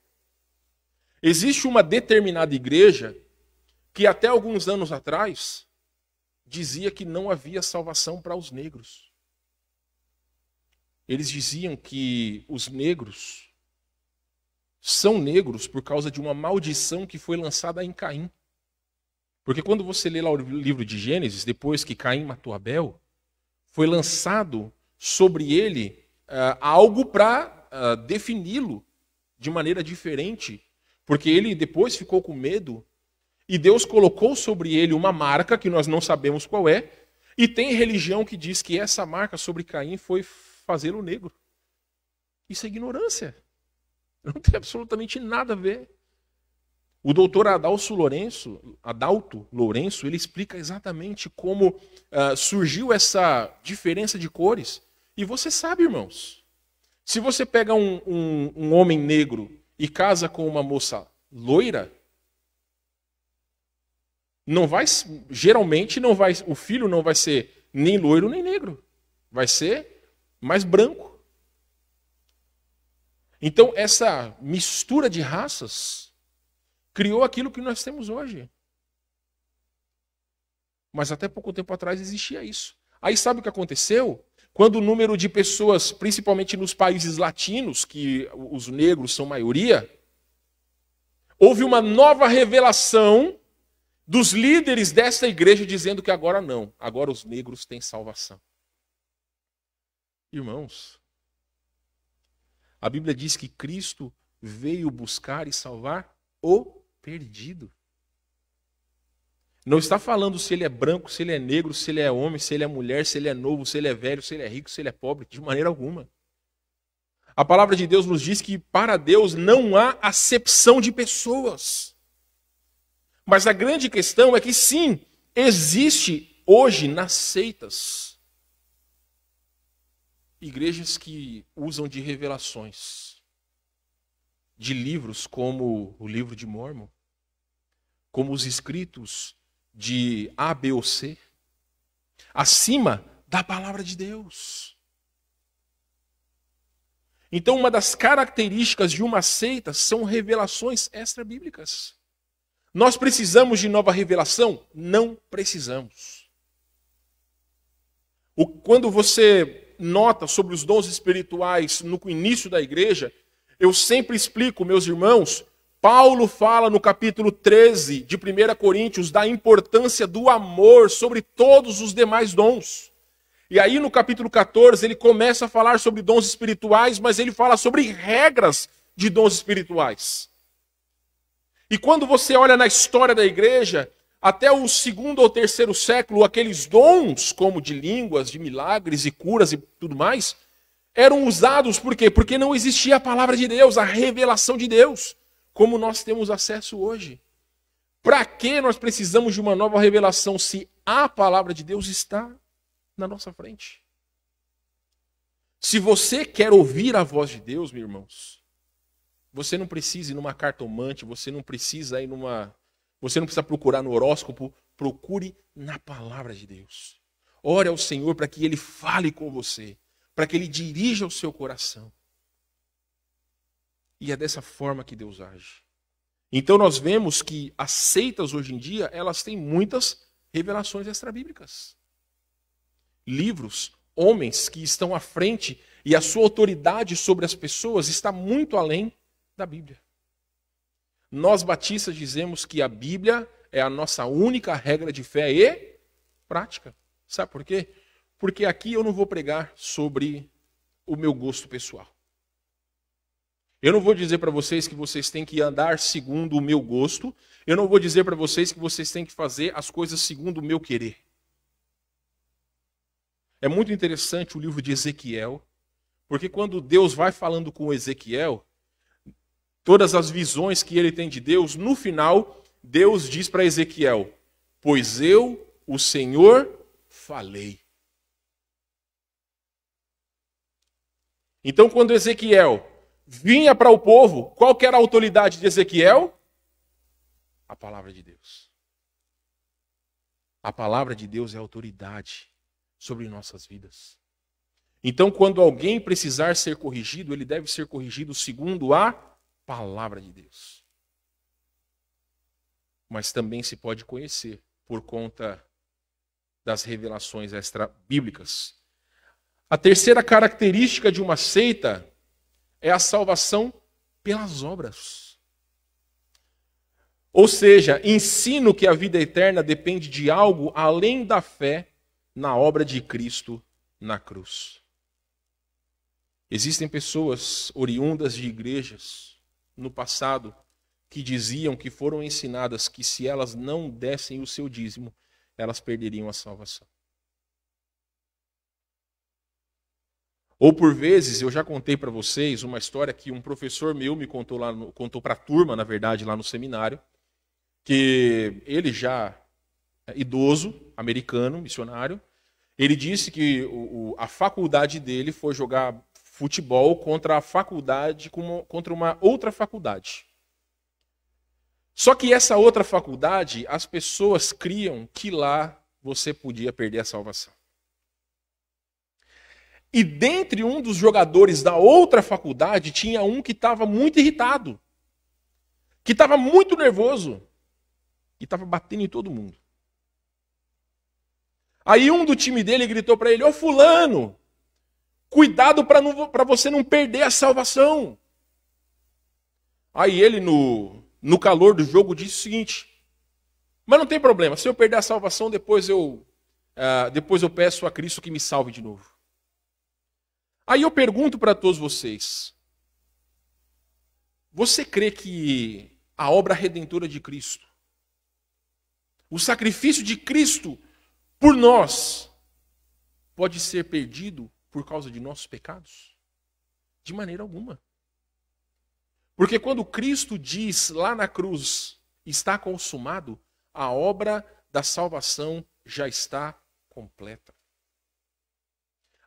Existe uma determinada igreja que até alguns anos atrás dizia que não havia salvação para os negros. eles diziam que os negros são negros por causa de uma maldição que foi lançada em Caim. Porque quando você lê lá o livro de Gênesis, depois que Caim matou Abel, foi lançado sobre ele algo para defini-lo de maneira diferente, porque ele depois ficou com medo e Deus colocou sobre ele uma marca que nós não sabemos qual é, e tem religião que diz que essa marca sobre Caim foi fazê-lo negro. Isso é ignorância. Não tem absolutamente nada a ver. O doutor Adalto Lourenço, ele explica exatamente como surgiu essa diferença de cores. E você sabe, irmãos, se você pega um homem negro e casa com uma moça loira, geralmente o filho não vai ser nem loiro nem negro. Vai ser mais branco. Então, essa mistura de raças criou aquilo que nós temos hoje. Mas até pouco tempo atrás existia isso. Aí sabe o que aconteceu? Quando o número de pessoas, principalmente nos países latinos, que os negros são maioria, houve uma nova revelação dos líderes dessa igreja dizendo que agora não, agora os negros têm salvação. Irmãos, a Bíblia diz que Cristo veio buscar e salvar o perdido. Não está falando se ele é branco, se ele é negro, se ele é homem, se ele é mulher, se ele é novo, se ele é velho, se ele é rico, se ele é pobre, de maneira alguma. A palavra de Deus nos diz que para Deus não há acepção de pessoas. Mas a grande questão é que sim, existe hoje nas seitas igrejas que usam de revelações, de livros como o livro de Mórmon, como os escritos de A, B ou C, acima da palavra de Deus. Então, uma das características de uma seita são revelações extra-bíblicas. Nós precisamos de nova revelação? Não precisamos. Quando você nota sobre os dons espirituais no início da igreja, eu sempre explico, meus irmãos, Paulo fala no capítulo 13 de 1 Coríntios da importância do amor sobre todos os demais dons. E aí no capítulo 14 ele começa a falar sobre dons espirituais, mas ele fala sobre regras de dons espirituais. E quando você olha na história da igreja, até o 2º ou 3º século, aqueles dons, como de línguas, de milagres e curas e tudo mais, eram usados por quê? Porque não existia a palavra de Deus, a revelação de Deus, como nós temos acesso hoje. Para que nós precisamos de uma nova revelação se a palavra de Deus está na nossa frente? Se você quer ouvir a voz de Deus, meus irmãos, você não precisa ir numa cartomante, você não precisa procurar no horóscopo, procure na palavra de Deus. Ore ao Senhor para que Ele fale com você, para que Ele dirija o seu coração. E é dessa forma que Deus age. Então nós vemos que as seitas hoje em dia, elas têm muitas revelações extrabíblicas. Livros, homens que estão à frente e a sua autoridade sobre as pessoas está muito além da Bíblia. Nós batistas dizemos que a Bíblia é a nossa única regra de fé e prática. Sabe por quê? Porque aqui eu não vou pregar sobre o meu gosto pessoal. Eu não vou dizer para vocês que vocês têm que andar segundo o meu gosto. Eu não vou dizer para vocês que vocês têm que fazer as coisas segundo o meu querer. É muito interessante o livro de Ezequiel, porque quando Deus vai falando com Ezequiel, todas as visões que ele tem de Deus, no final, Deus diz para Ezequiel: pois eu, o Senhor, falei. Então, quando Ezequiel vinha para o povo, qual que era a autoridade de Ezequiel? A palavra de Deus. A palavra de Deus é a autoridade sobre nossas vidas. Então, quando alguém precisar ser corrigido, ele deve ser corrigido segundo a palavra de Deus. Mas também se pode conhecer por conta das revelações extra-bíblicas. A terceira característica de uma seita é a salvação pelas obras. Ou seja, ensino que a vida eterna depende de algo além da fé na obra de Cristo na cruz. Existem pessoas oriundas de igrejas no passado que diziam que foram ensinadas que se elas não dessem o seu dízimo, elas perderiam a salvação. Ou por vezes, eu já contei para vocês uma história que um professor meu me contou contou para a turma, na verdade, lá no seminário, que ele já idoso, americano, missionário, ele disse que a faculdade dele foi jogar futebol contra a faculdade, contra uma outra faculdade. Só que essa outra faculdade, as pessoas criam que lá você podia perder a salvação. E dentre um dos jogadores da outra faculdade, tinha um que estava muito irritado, que estava muito nervoso, e estava batendo em todo mundo. Aí um do time dele gritou para ele: ô fulano, cuidado para você não perder a salvação. Aí ele, no calor do jogo, disse o seguinte: mas não tem problema, se eu perder a salvação, depois eu peço a Cristo que me salve de novo. Aí eu pergunto para todos vocês: você crê que a obra redentora de Cristo, o sacrifício de Cristo por nós, pode ser perdido por causa de nossos pecados? De maneira alguma. Porque quando Cristo diz lá na cruz, está consumado, a obra da salvação já está completa.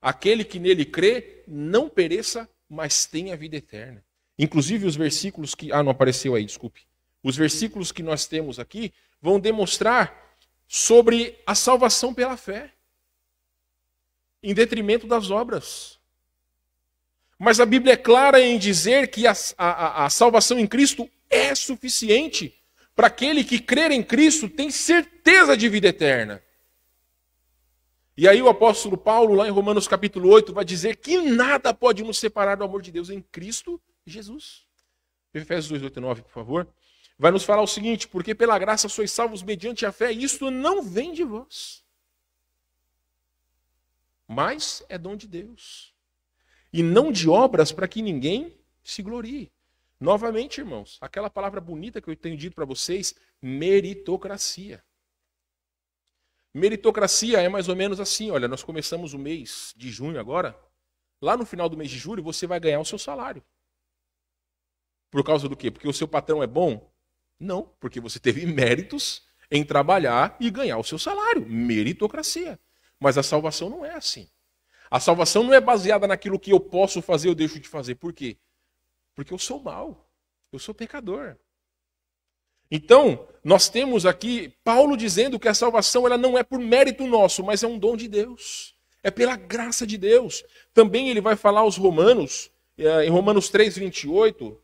Aquele que nele crê, não pereça, mas tenha vida eterna. Inclusive os versículos que... não apareceu aí, desculpe. Os versículos que nós temos aqui vão demonstrar sobre a salvação pela fé, em detrimento das obras. Mas a Bíblia é clara em dizer que a salvação em Cristo é suficiente para aquele que crer em Cristo tem certeza de vida eterna. E aí o apóstolo Paulo, lá em Romanos capítulo 8, vai dizer que nada pode nos separar do amor de Deus em Cristo Jesus. Efésios 2, 8 e 9, por favor. Vai nos falar o seguinte: porque pela graça sois salvos mediante a fé, e isto não vem de vós, mas é dom de Deus. E não de obras para que ninguém se glorie. Novamente, irmãos, aquela palavra bonita que eu tenho dito para vocês, meritocracia. Meritocracia é mais ou menos assim: olha, nós começamos o mês de junho agora, lá no final do mês de julho você vai ganhar o seu salário. Por causa do quê? Porque o seu patrão é bom? Não, porque você teve méritos em trabalhar e ganhar o seu salário. Meritocracia. Mas a salvação não é assim. A salvação não é baseada naquilo que eu posso fazer ou deixo de fazer. Por quê? Porque eu sou mau. Eu sou pecador. Então, nós temos aqui Paulo dizendo que a salvação ela não é por mérito nosso, mas é um dom de Deus. É pela graça de Deus. Também ele vai falar aos Romanos, em Romanos 3, 28,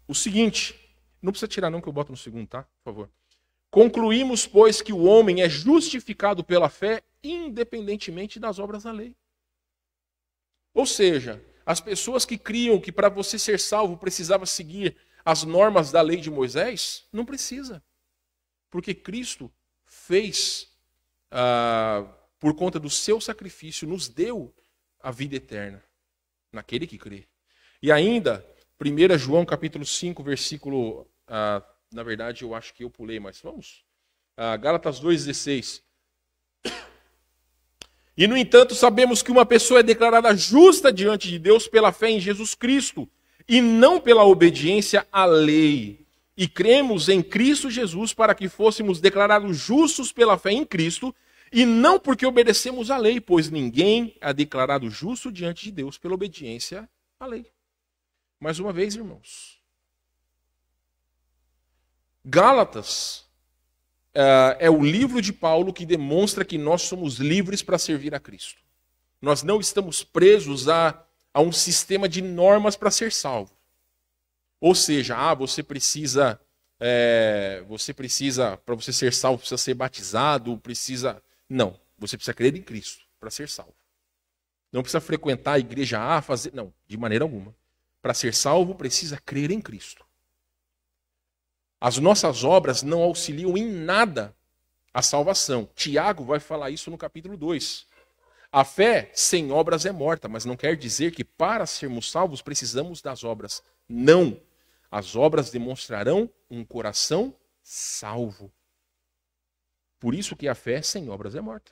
o seguinte. Não precisa tirar não que eu boto no segundo, tá? Por favor. Concluímos, pois, que o homem é justificado pela fé, independentemente das obras da lei. Ou seja, as pessoas que criam que para você ser salvo precisava seguir as normas da lei de Moisés, não precisa. Porque Cristo fez, por conta do seu sacrifício, nos deu a vida eterna, naquele que crê. E ainda, 1 João capítulo 5, versículo... na verdade, eu acho que eu pulei, mas vamos. Gálatas 2,16. E, no entanto, sabemos que uma pessoa é declarada justa diante de Deus pela fé em Jesus Cristo, e não pela obediência à lei. E cremos em Cristo Jesus para que fôssemos declarados justos pela fé em Cristo, e não porque obedecemos à lei, pois ninguém é declarado justo diante de Deus pela obediência à lei. Mais uma vez, irmãos. Gálatas é o livro de Paulo que demonstra que nós somos livres para servir a Cristo. Nós não estamos presos a um sistema de normas para ser salvo. Ou seja, você precisa, para você ser salvo, precisa ser batizado, precisa Não, você precisa crer em Cristo para ser salvo. Não precisa frequentar a igreja A, fazer... Não, de maneira alguma. Para ser salvo, precisa crer em Cristo. As nossas obras não auxiliam em nada a salvação. Tiago vai falar isso no capítulo 2. A fé sem obras é morta, mas não quer dizer que para sermos salvos precisamos das obras. Não. As obras demonstrarão um coração salvo. Por isso que a fé sem obras é morta.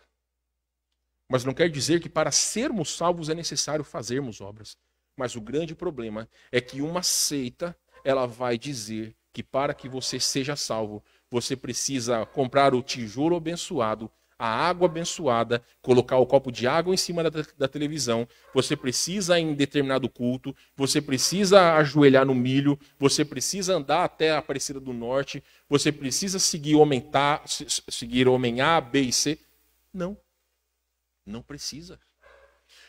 Mas não quer dizer que para sermos salvos é necessário fazermos obras. Mas o grande problema é que uma seita, ela vai dizer que para que você seja salvo, você precisa comprar o tijolo abençoado, a água abençoada, colocar o copo de água em cima da televisão, você precisa ir em determinado culto, você precisa ajoelhar no milho, você precisa andar até a Aparecida do Norte, você precisa seguir homem A, B e C. Não. Não precisa.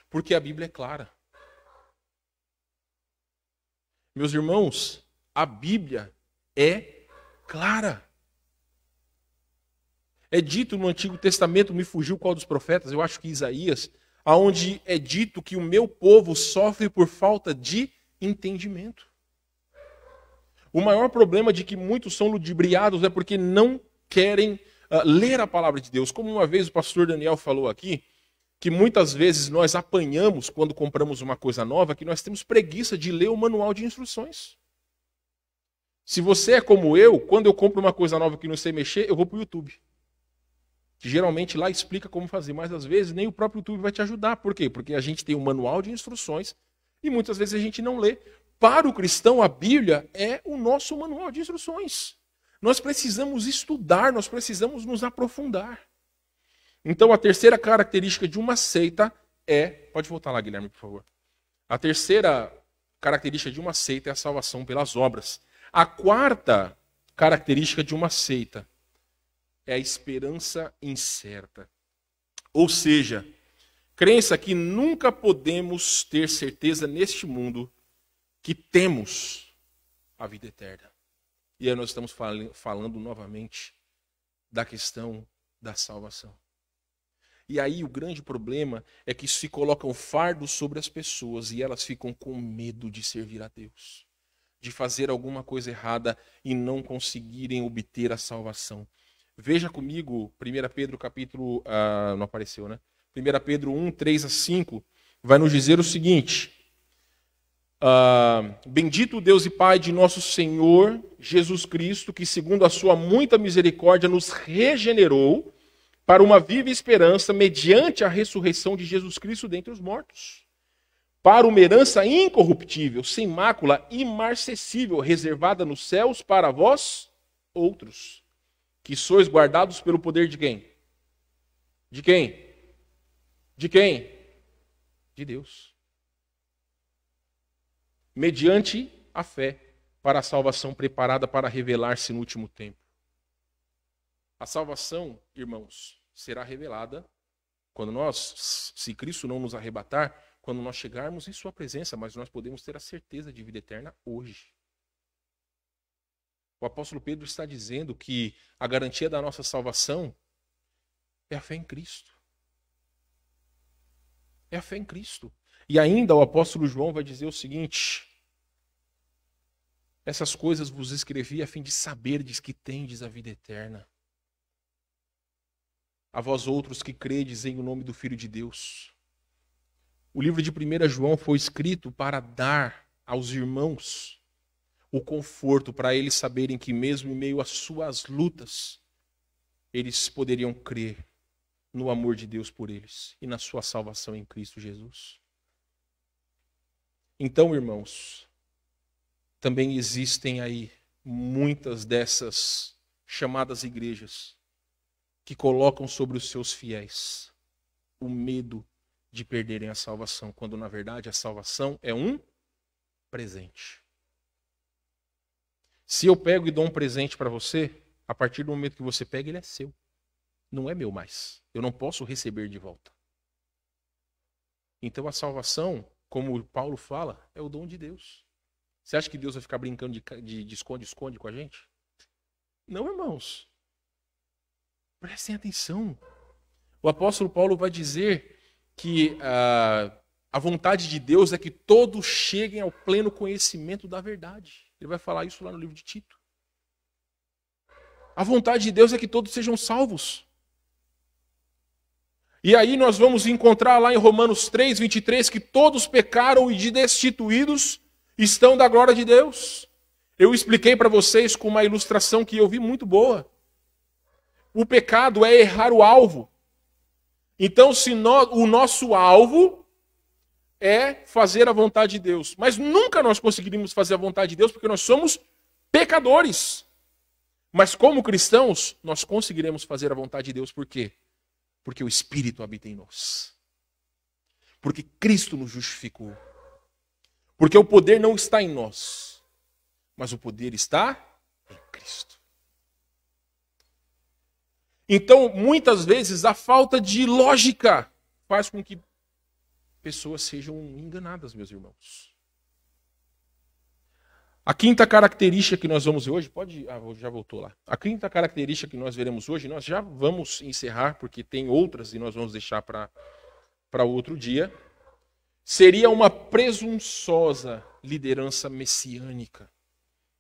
Porque a Bíblia é clara. Meus irmãos, a Bíblia é clara. É dito no Antigo Testamento, me fugiu qual dos profetas, eu acho que Isaías, aonde é dito que o meu povo sofre por falta de entendimento. O maior problema de que muitos são ludibriados é porque não querem ler a palavra de Deus. Como uma vez o pastor Daniel falou aqui, que muitas vezes nós apanhamos quando compramos uma coisa nova, que nós temos preguiça de ler o manual de instruções. Se você é como eu, quando eu compro uma coisa nova que não sei mexer, eu vou para o YouTube. Que geralmente lá explica como fazer, mas às vezes nem o próprio YouTube vai te ajudar. Por quê? Porque a gente tem um manual de instruções e muitas vezes a gente não lê. Para o cristão, a Bíblia é o nosso manual de instruções. Nós precisamos estudar, nós precisamos nos aprofundar. Então a terceira característica de uma seita é... Pode voltar lá, Guilherme, por favor. A terceira característica de uma seita é a salvação pelas obras. A quarta característica de uma seita é a esperança incerta. Ou seja, crença que nunca podemos ter certeza neste mundo que temos a vida eterna. E aí nós estamos falando novamente da questão da salvação. E aí o grande problema é que se coloca um fardo sobre as pessoas e elas ficam com medo de servir a Deus, de fazer alguma coisa errada e não conseguirem obter a salvação. Veja comigo, 1 Pedro capítulo... não apareceu, né? 1 Pedro 1, 3 a 5, vai nos dizer o seguinte: bendito o Deus e Pai de nosso Senhor Jesus Cristo, que segundo a sua muita misericórdia nos regenerou para uma viva esperança mediante a ressurreição de Jesus Cristo dentre os mortos, para uma herança incorruptível, sem mácula, imarcessível, reservada nos céus para vós outros, que sois guardados pelo poder de quem? De quem? De quem? De Deus. Mediante a fé, para a salvação preparada para revelar-se no último tempo. A salvação, irmãos, será revelada quando nós, se Cristo não nos arrebatar, quando nós chegarmos em sua presença, mas nós podemos ter a certeza de vida eterna hoje. O apóstolo Pedro está dizendo que a garantia da nossa salvação é a fé em Cristo. É a fé em Cristo. E ainda o apóstolo João vai dizer o seguinte: essas coisas vos escrevi a fim de saberdes que tendes a vida eterna. A vós outros que credes em o nome do Filho de Deus. O livro de 1 João foi escrito para dar aos irmãos o conforto, para eles saberem que mesmo em meio às suas lutas, eles poderiam crer no amor de Deus por eles e na sua salvação em Cristo Jesus. Então, irmãos, também existem aí muitas dessas chamadas igrejas que colocam sobre os seus fiéis o medo de perderem a salvação, quando na verdade a salvação é um presente. Se eu pego e dou um presente para você, a partir do momento que você pega, ele é seu. Não é meu mais. Eu não posso receber de volta. Então a salvação, como Paulo fala, é o dom de Deus. Você acha que Deus vai ficar brincando de esconde-esconde com a gente? Não, irmãos. Prestem atenção. O apóstolo Paulo vai dizer que a vontade de Deus é que todos cheguem ao pleno conhecimento da verdade. Ele vai falar isso lá no livro de Tito. A vontade de Deus é que todos sejam salvos. E aí nós vamos encontrar lá em Romanos 3, 23, que todos pecaram e destituídos estão da glória de Deus. Eu expliquei para vocês com uma ilustração que eu vi muito boa. O pecado é errar o alvo. Então, se o nosso alvo é fazer a vontade de Deus, mas nunca nós conseguiríamos fazer a vontade de Deus porque nós somos pecadores. Mas como cristãos, nós conseguiremos fazer a vontade de Deus. Por quê? Porque o Espírito habita em nós. Porque Cristo nos justificou. Porque o poder não está em nós, mas o poder está em Cristo. Então, muitas vezes, a falta de lógica faz com que pessoas sejam enganadas, meus irmãos. A quinta característica que nós vamos ver hoje, já voltou lá. A quinta característica que nós veremos hoje, nós já vamos encerrar, porque tem outras e nós vamos deixar para outro dia, seria uma presunçosa liderança messiânica.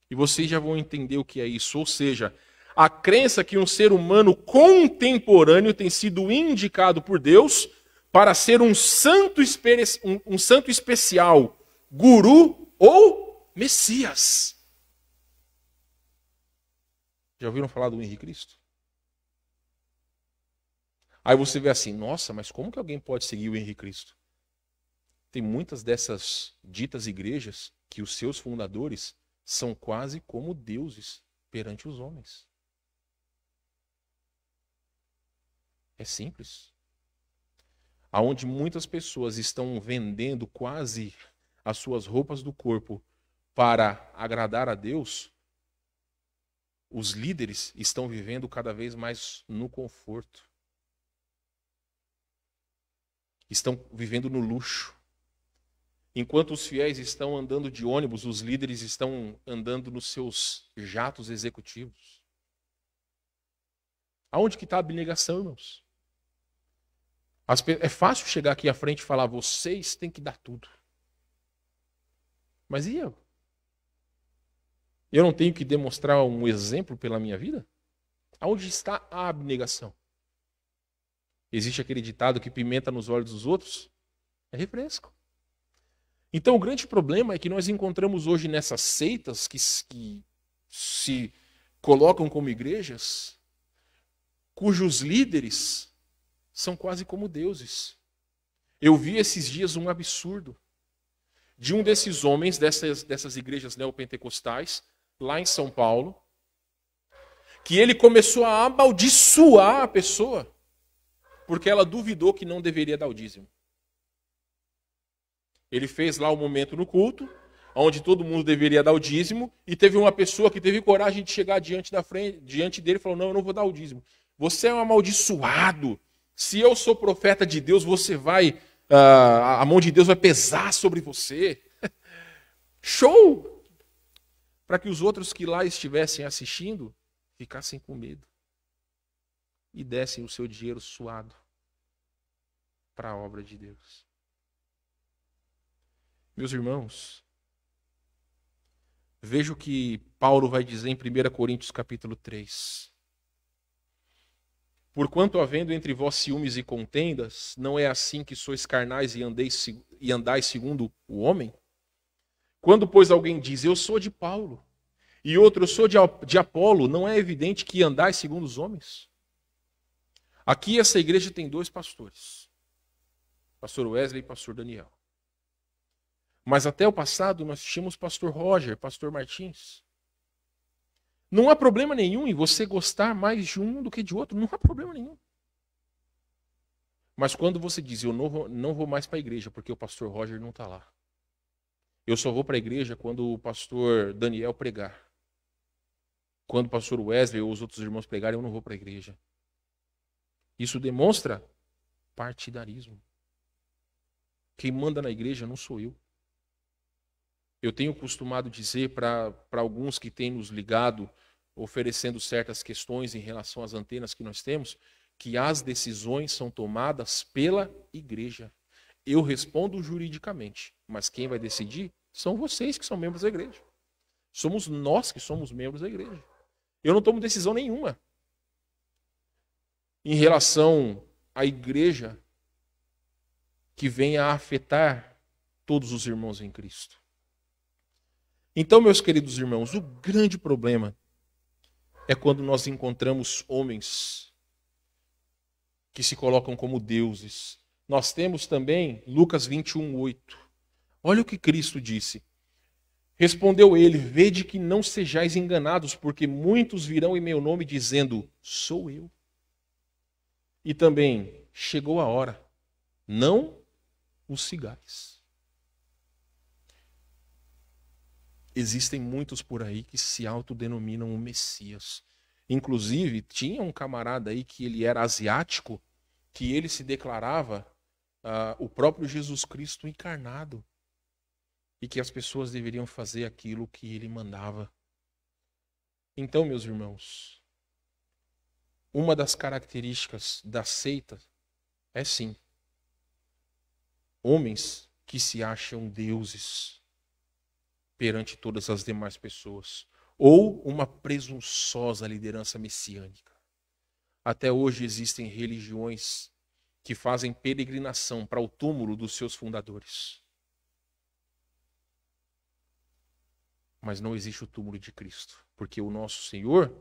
E vocês já vão entender o que é isso. Ou seja, a crença que um ser humano contemporâneo tem sido indicado por Deus para ser um santo especial, guru ou Messias. Já ouviram falar do Henrique Cristo? Aí você vê assim, nossa, mas como que alguém pode seguir o Henrique Cristo? Tem muitas dessas ditas igrejas que os seus fundadores são quase como deuses perante os homens. É simples. Aonde muitas pessoas estão vendendo quase as suas roupas do corpo para agradar a Deus, os líderes estão vivendo cada vez mais no conforto. Estão vivendo no luxo. Enquanto os fiéis estão andando de ônibus, os líderes estão andando nos seus jatos executivos. Aonde que está a abnegação, irmãos? É fácil chegar aqui à frente e falar, vocês têm que dar tudo. Mas e eu? Eu não tenho que demonstrar um exemplo pela minha vida? Aonde está a abnegação? Existe aquele ditado que pimenta nos olhos dos outros é refresco. Então o grande problema é que nós encontramos hoje nessas seitas que se colocam como igrejas, cujos líderes são quase como deuses. Eu vi esses dias um absurdo de um desses homens, dessas igrejas neopentecostais, lá em São Paulo, que ele começou a amaldiçoar a pessoa, porque ela duvidou que não deveria dar o dízimo. Ele fez lá um momento no culto, onde todo mundo deveria dar o dízimo, e teve uma pessoa que teve coragem de chegar diante dele e falou, não, eu não vou dar o dízimo. Você é um amaldiçoado. Se eu sou profeta de Deus, a mão de Deus vai pesar sobre você. Show! Para que os outros que lá estivessem assistindo ficassem com medo e dessem o seu dinheiro suado para a obra de Deus. Meus irmãos, veja o que Paulo vai dizer em 1 Coríntios capítulo 3. Porquanto havendo entre vós ciúmes e contendas, não é assim que sois carnais e andais segundo o homem? Quando, pois, alguém diz, eu sou de Paulo, e outro, eu sou de Apolo, não é evidente que andais segundo os homens? Aqui essa igreja tem 2 pastores, pastor Wesley e pastor Daniel. Mas até o passado nós tínhamos pastor Roger, pastor Martins. Não há problema nenhum em você gostar mais de um do que de outro, não há problema nenhum. Mas quando você diz, eu não vou mais para a igreja porque o pastor Roger não está lá. Eu só vou para a igreja quando o pastor Daniel pregar. Quando o pastor Wesley ou os outros irmãos pregarem, eu não vou para a igreja. Isso demonstra partidarismo. Quem manda na igreja não sou eu. Eu tenho costumado dizer para alguns que têm nos ligado, oferecendo certas questões em relação às antenas que nós temos, que as decisões são tomadas pela igreja. Eu respondo juridicamente, mas quem vai decidir são vocês que são membros da igreja. Somos nós que somos membros da igreja. Eu não tomo decisão nenhuma em relação à igreja que venha a afetar todos os irmãos em Cristo. Então, meus queridos irmãos, o grande problema é quando nós encontramos homens que se colocam como deuses. Nós temos também Lucas 21:8. Olha o que Cristo disse. Respondeu ele: vede que não sejais enganados, porque muitos virão em meu nome dizendo, sou eu. E também, chegou a hora, não os sigais. Existem muitos por aí que se autodenominam o Messias. Inclusive, tinha um camarada aí que ele era asiático, que ele se declarava o próprio Jesus Cristo encarnado. E que as pessoas deveriam fazer aquilo que ele mandava. Então, meus irmãos, uma das características da seita é sim, homens que se acham deuses perante todas as demais pessoas, ou uma presunçosa liderança messiânica. Até hoje existem religiões que fazem peregrinação para o túmulo dos seus fundadores. Mas não existe o túmulo de Cristo, porque o nosso Senhor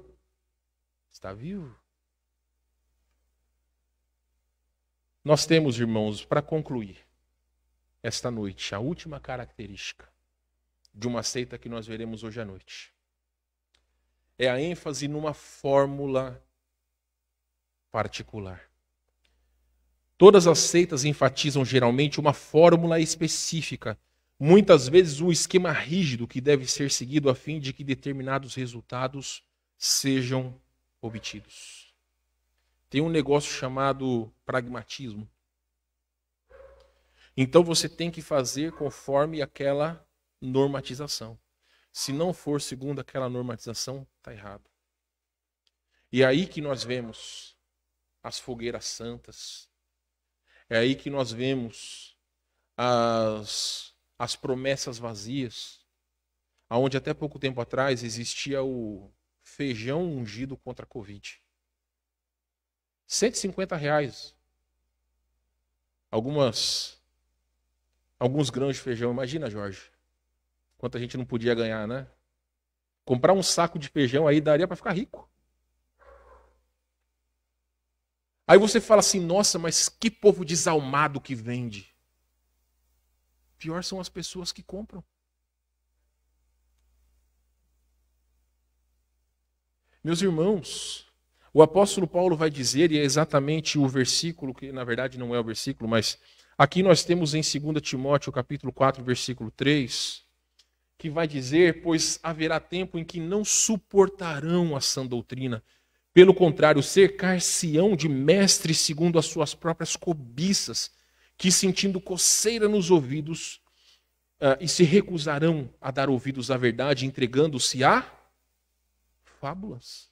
está vivo. Nós temos, irmãos, para concluir esta noite, a última característica de uma seita que nós veremos hoje à noite. É a ênfase numa fórmula particular. Todas as seitas enfatizam geralmente uma fórmula específica, muitas vezes um esquema rígido que deve ser seguido a fim de que determinados resultados sejam obtidos. Tem um negócio chamado pragmatismo. Então você tem que fazer conforme aquela normatização. Se não for segundo aquela normatização, está errado. E é aí que nós vemos as fogueiras santas. É aí que nós vemos as promessas vazias, onde até pouco tempo atrás existia o feijão ungido contra a Covid. R$150. Alguns grãos de feijão. Imagina, Jorge, quanto a gente não podia ganhar, né? Comprar um saco de feijão aí daria para ficar rico. Aí você fala assim, nossa, mas que povo desalmado que vende. Pior são as pessoas que compram. Meus irmãos, o apóstolo Paulo vai dizer, e é exatamente o versículo, que na verdade não é o versículo, mas aqui nós temos em 2 Timóteo, capítulo 4, versículo 3, que vai dizer, pois haverá tempo em que não suportarão a sã doutrina, pelo contrário, cercar-se-ão de mestres segundo as suas próprias cobiças, que sentindo coceira nos ouvidos, e se recusarão a dar ouvidos à verdade, entregando-se a fábulas.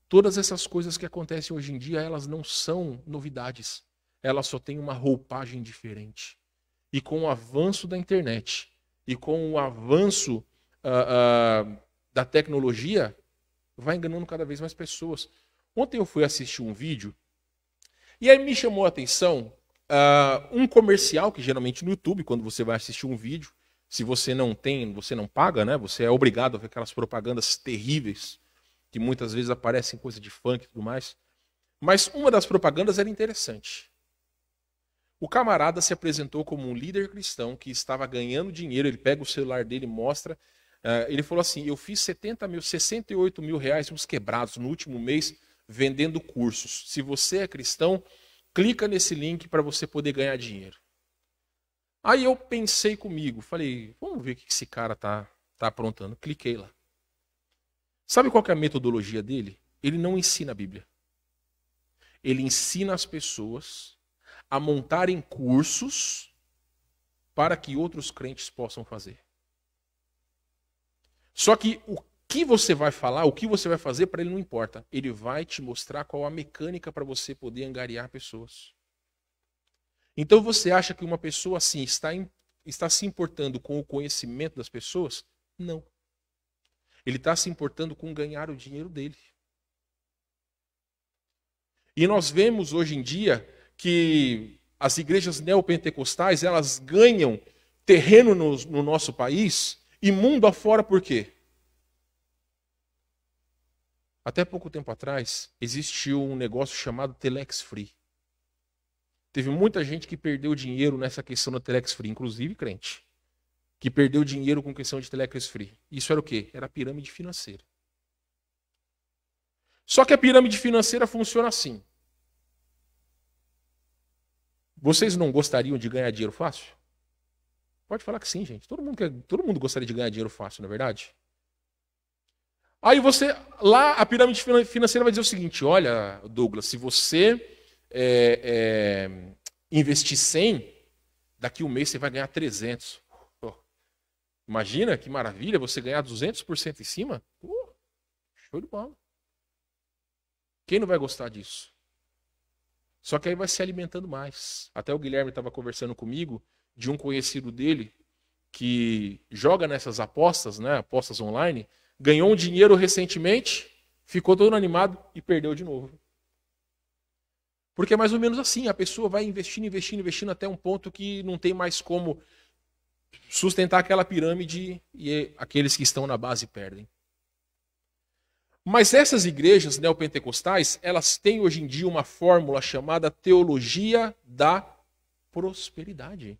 Todas essas coisas que acontecem hoje em dia, elas não são novidades. Elas só têm uma roupagem diferente. E com o avanço da internet, e com o avanço da tecnologia, vai enganando cada vez mais pessoas. Ontem eu fui assistir um vídeo, e aí me chamou a atenção um comercial, que geralmente no YouTube, quando você vai assistir um vídeo, se você não tem, você não paga, né? Você é obrigado a ver aquelas propagandas terríveis, que muitas vezes aparecem coisa de funk e tudo mais. Mas uma das propagandas era interessante. O camarada se apresentou como um líder cristão que estava ganhando dinheiro, ele pega o celular dele e mostra. Ele falou assim, eu fiz 68 mil reais uns quebrados no último mês vendendo cursos. Se você é cristão, clica nesse link para você poder ganhar dinheiro. Aí eu pensei comigo, falei, vamos ver o que esse cara tá aprontando. Cliquei lá. Sabe qual que é a metodologia dele? Ele não ensina a Bíblia. Ele ensina as pessoas a montarem cursos para que outros crentes possam fazer. Só que o que você vai falar, o que você vai fazer, para ele não importa. Ele vai te mostrar qual a mecânica para você poder angariar pessoas. Então você acha que uma pessoa assim está se importando com o conhecimento das pessoas? Não. Ele está se importando com ganhar o dinheiro dele. E nós vemos hoje em dia que as igrejas neopentecostais, elas ganham terreno no nosso país e mundo afora por quê? Até pouco tempo atrás, existiu um negócio chamado Telex Free. Teve muita gente que perdeu dinheiro nessa questão da Telex Free, inclusive crente, que perdeu dinheiro com questão de Telex Free. Isso era o quê? Era a pirâmide financeira. Só que a pirâmide financeira funciona assim. Vocês não gostariam de ganhar dinheiro fácil? Pode falar que sim, gente. Todo mundo gostaria de ganhar dinheiro fácil, não é verdade? Aí lá a pirâmide financeira vai dizer o seguinte: olha, Douglas, se você investir 100, daqui um mês você vai ganhar 300. Imagina que maravilha você ganhar 200% em cima. Show de bola. Quem não vai gostar disso? Só que aí vai se alimentando mais. Até o Guilherme estava conversando comigo de um conhecido dele que joga nessas apostas, né, apostas online, ganhou um dinheiro recentemente, ficou todo animado e perdeu de novo. Porque é mais ou menos assim, a pessoa vai investindo até um ponto que não tem mais como sustentar aquela pirâmide e aqueles que estão na base perdem. Mas essas igrejas neopentecostais, elas têm hoje em dia uma fórmula chamada teologia da prosperidade.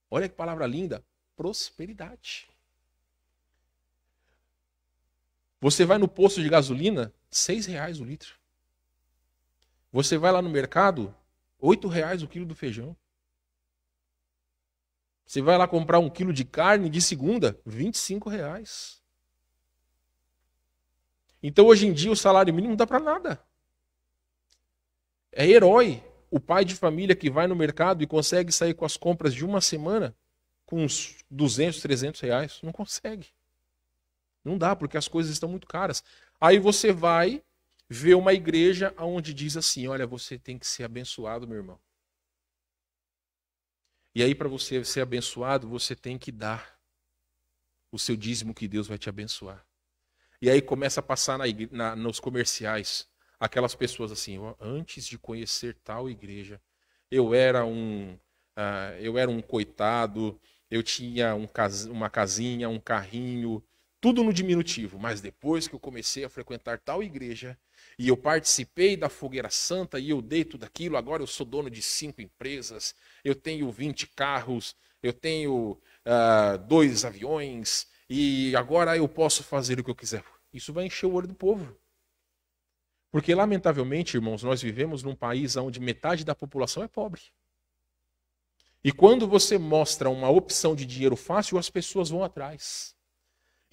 Olha que palavra linda, prosperidade. Você vai no posto de gasolina, R$6 o litro. Você vai lá no mercado, R$8 o quilo do feijão. Você vai lá comprar 1 quilo de carne de segunda, R$25. Então, hoje em dia, o salário mínimo não dá para nada. É herói o pai de família que vai no mercado e consegue sair com as compras de uma semana com uns R$200, R$300. Não consegue. Não dá, porque as coisas estão muito caras. Aí você vai ver uma igreja onde diz assim: olha, você tem que ser abençoado, meu irmão. E aí, para você ser abençoado, você tem que dar o seu dízimo que Deus vai te abençoar. E aí começa a passar nos comerciais aquelas pessoas assim: antes de conhecer tal igreja, eu era um coitado, eu tinha uma casinha, um carrinho, tudo no diminutivo. Mas depois que eu comecei a frequentar tal igreja, e eu participei da fogueira santa, e eu dei tudo aquilo, agora eu sou dono de 5 empresas, eu tenho 20 carros, eu tenho 2 aviões, e agora eu posso fazer o que eu quiser. Isso vai encher o olho do povo. Porque, lamentavelmente, irmãos, nós vivemos num país onde metade da população é pobre. E quando você mostra uma opção de dinheiro fácil, as pessoas vão atrás.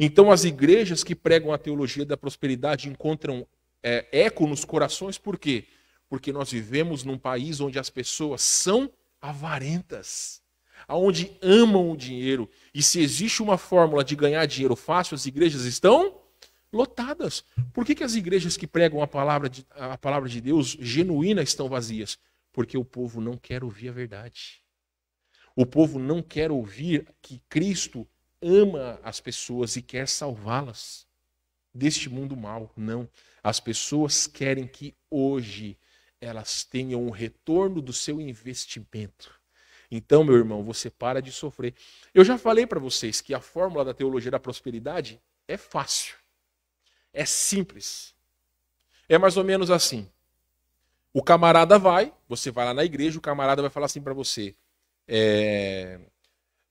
Então, as igrejas que pregam a teologia da prosperidade encontram eco nos corações. Por quê? Porque nós vivemos num país onde as pessoas são avarentas, onde amam o dinheiro. E se existe uma fórmula de ganhar dinheiro fácil, as igrejas estão lotadas. Por que as igrejas que pregam a palavra de Deus genuína estão vazias? Porque o povo não quer ouvir a verdade. O povo não quer ouvir que Cristo ama as pessoas e quer salvá-las deste mundo mau. Não. As pessoas querem que hoje elas tenham um retorno do seu investimento. Então, meu irmão, você para de sofrer. Eu já falei para vocês que a fórmula da teologia da prosperidade é fácil. É simples. É mais ou menos assim. O camarada você vai lá na igreja, o camarada vai falar assim para você: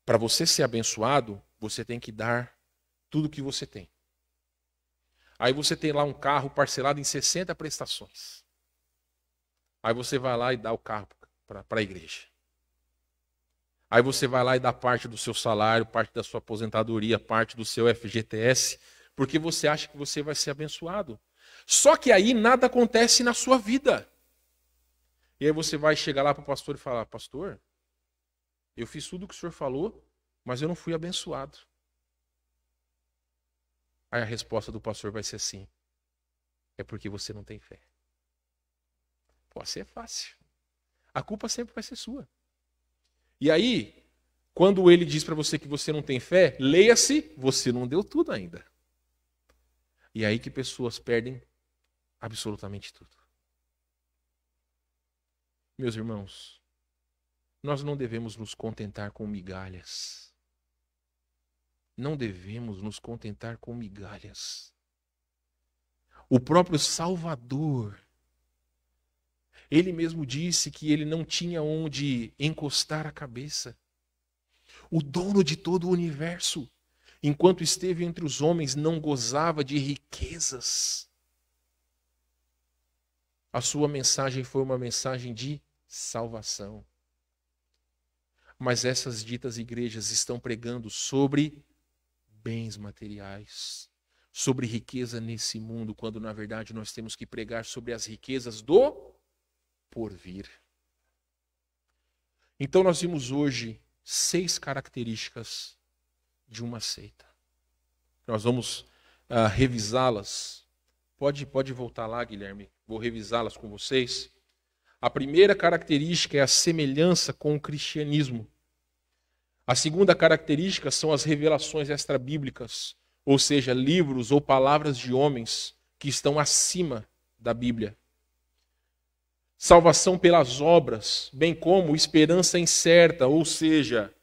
para você ser abençoado, você tem que dar tudo que você tem. Aí você tem lá um carro parcelado em 60 prestações. Aí você vai lá e dá o carro para a igreja. Aí você vai lá e dá parte do seu salário, parte da sua aposentadoria, parte do seu FGTS, porque você acha que você vai ser abençoado. Só que aí nada acontece na sua vida. E aí você vai chegar lá para o pastor e falar: pastor, eu fiz tudo o que o senhor falou, mas eu não fui abençoado. Aí a resposta do pastor vai ser assim: é porque você não tem fé. Pode ser fácil. A culpa sempre vai ser sua. E aí, quando ele diz para você que você não tem fé, leia-se, você não deu tudo ainda. E aí que pessoas perdem absolutamente tudo. Meus irmãos, nós não devemos nos contentar com migalhas. Não devemos nos contentar com migalhas. O próprio Salvador, ele mesmo disse que ele não tinha onde encostar a cabeça. O dono de todo o universo, enquanto esteve entre os homens, não gozava de riquezas. A sua mensagem foi uma mensagem de salvação. Mas essas ditas igrejas estão pregando sobre bens materiais, sobre riqueza nesse mundo, quando na verdade nós temos que pregar sobre as riquezas do porvir. Então nós vimos hoje 6 características de uma seita. Nós vamos revisá-las. Pode voltar lá, Guilherme. Vou revisá-las com vocês. A primeira característica é a semelhança com o cristianismo. A segunda característica são as revelações extrabíblicas, ou seja, livros ou palavras de homens que estão acima da Bíblia. Salvação pelas obras, bem como esperança incerta, ou seja,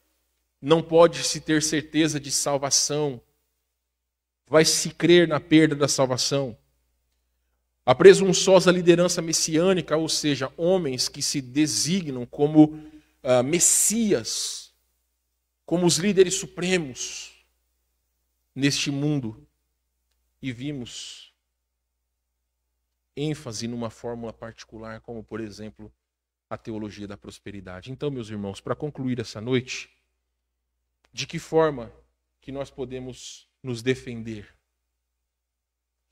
não pode-se ter certeza de salvação. Vai-se crer na perda da salvação. A presunçosa liderança messiânica, ou seja, homens que se designam como messias, como os líderes supremos neste mundo. E vimos ênfase numa fórmula particular, como, por exemplo, a teologia da prosperidade. Então, meus irmãos, para concluir essa noite, de que forma que nós podemos nos defender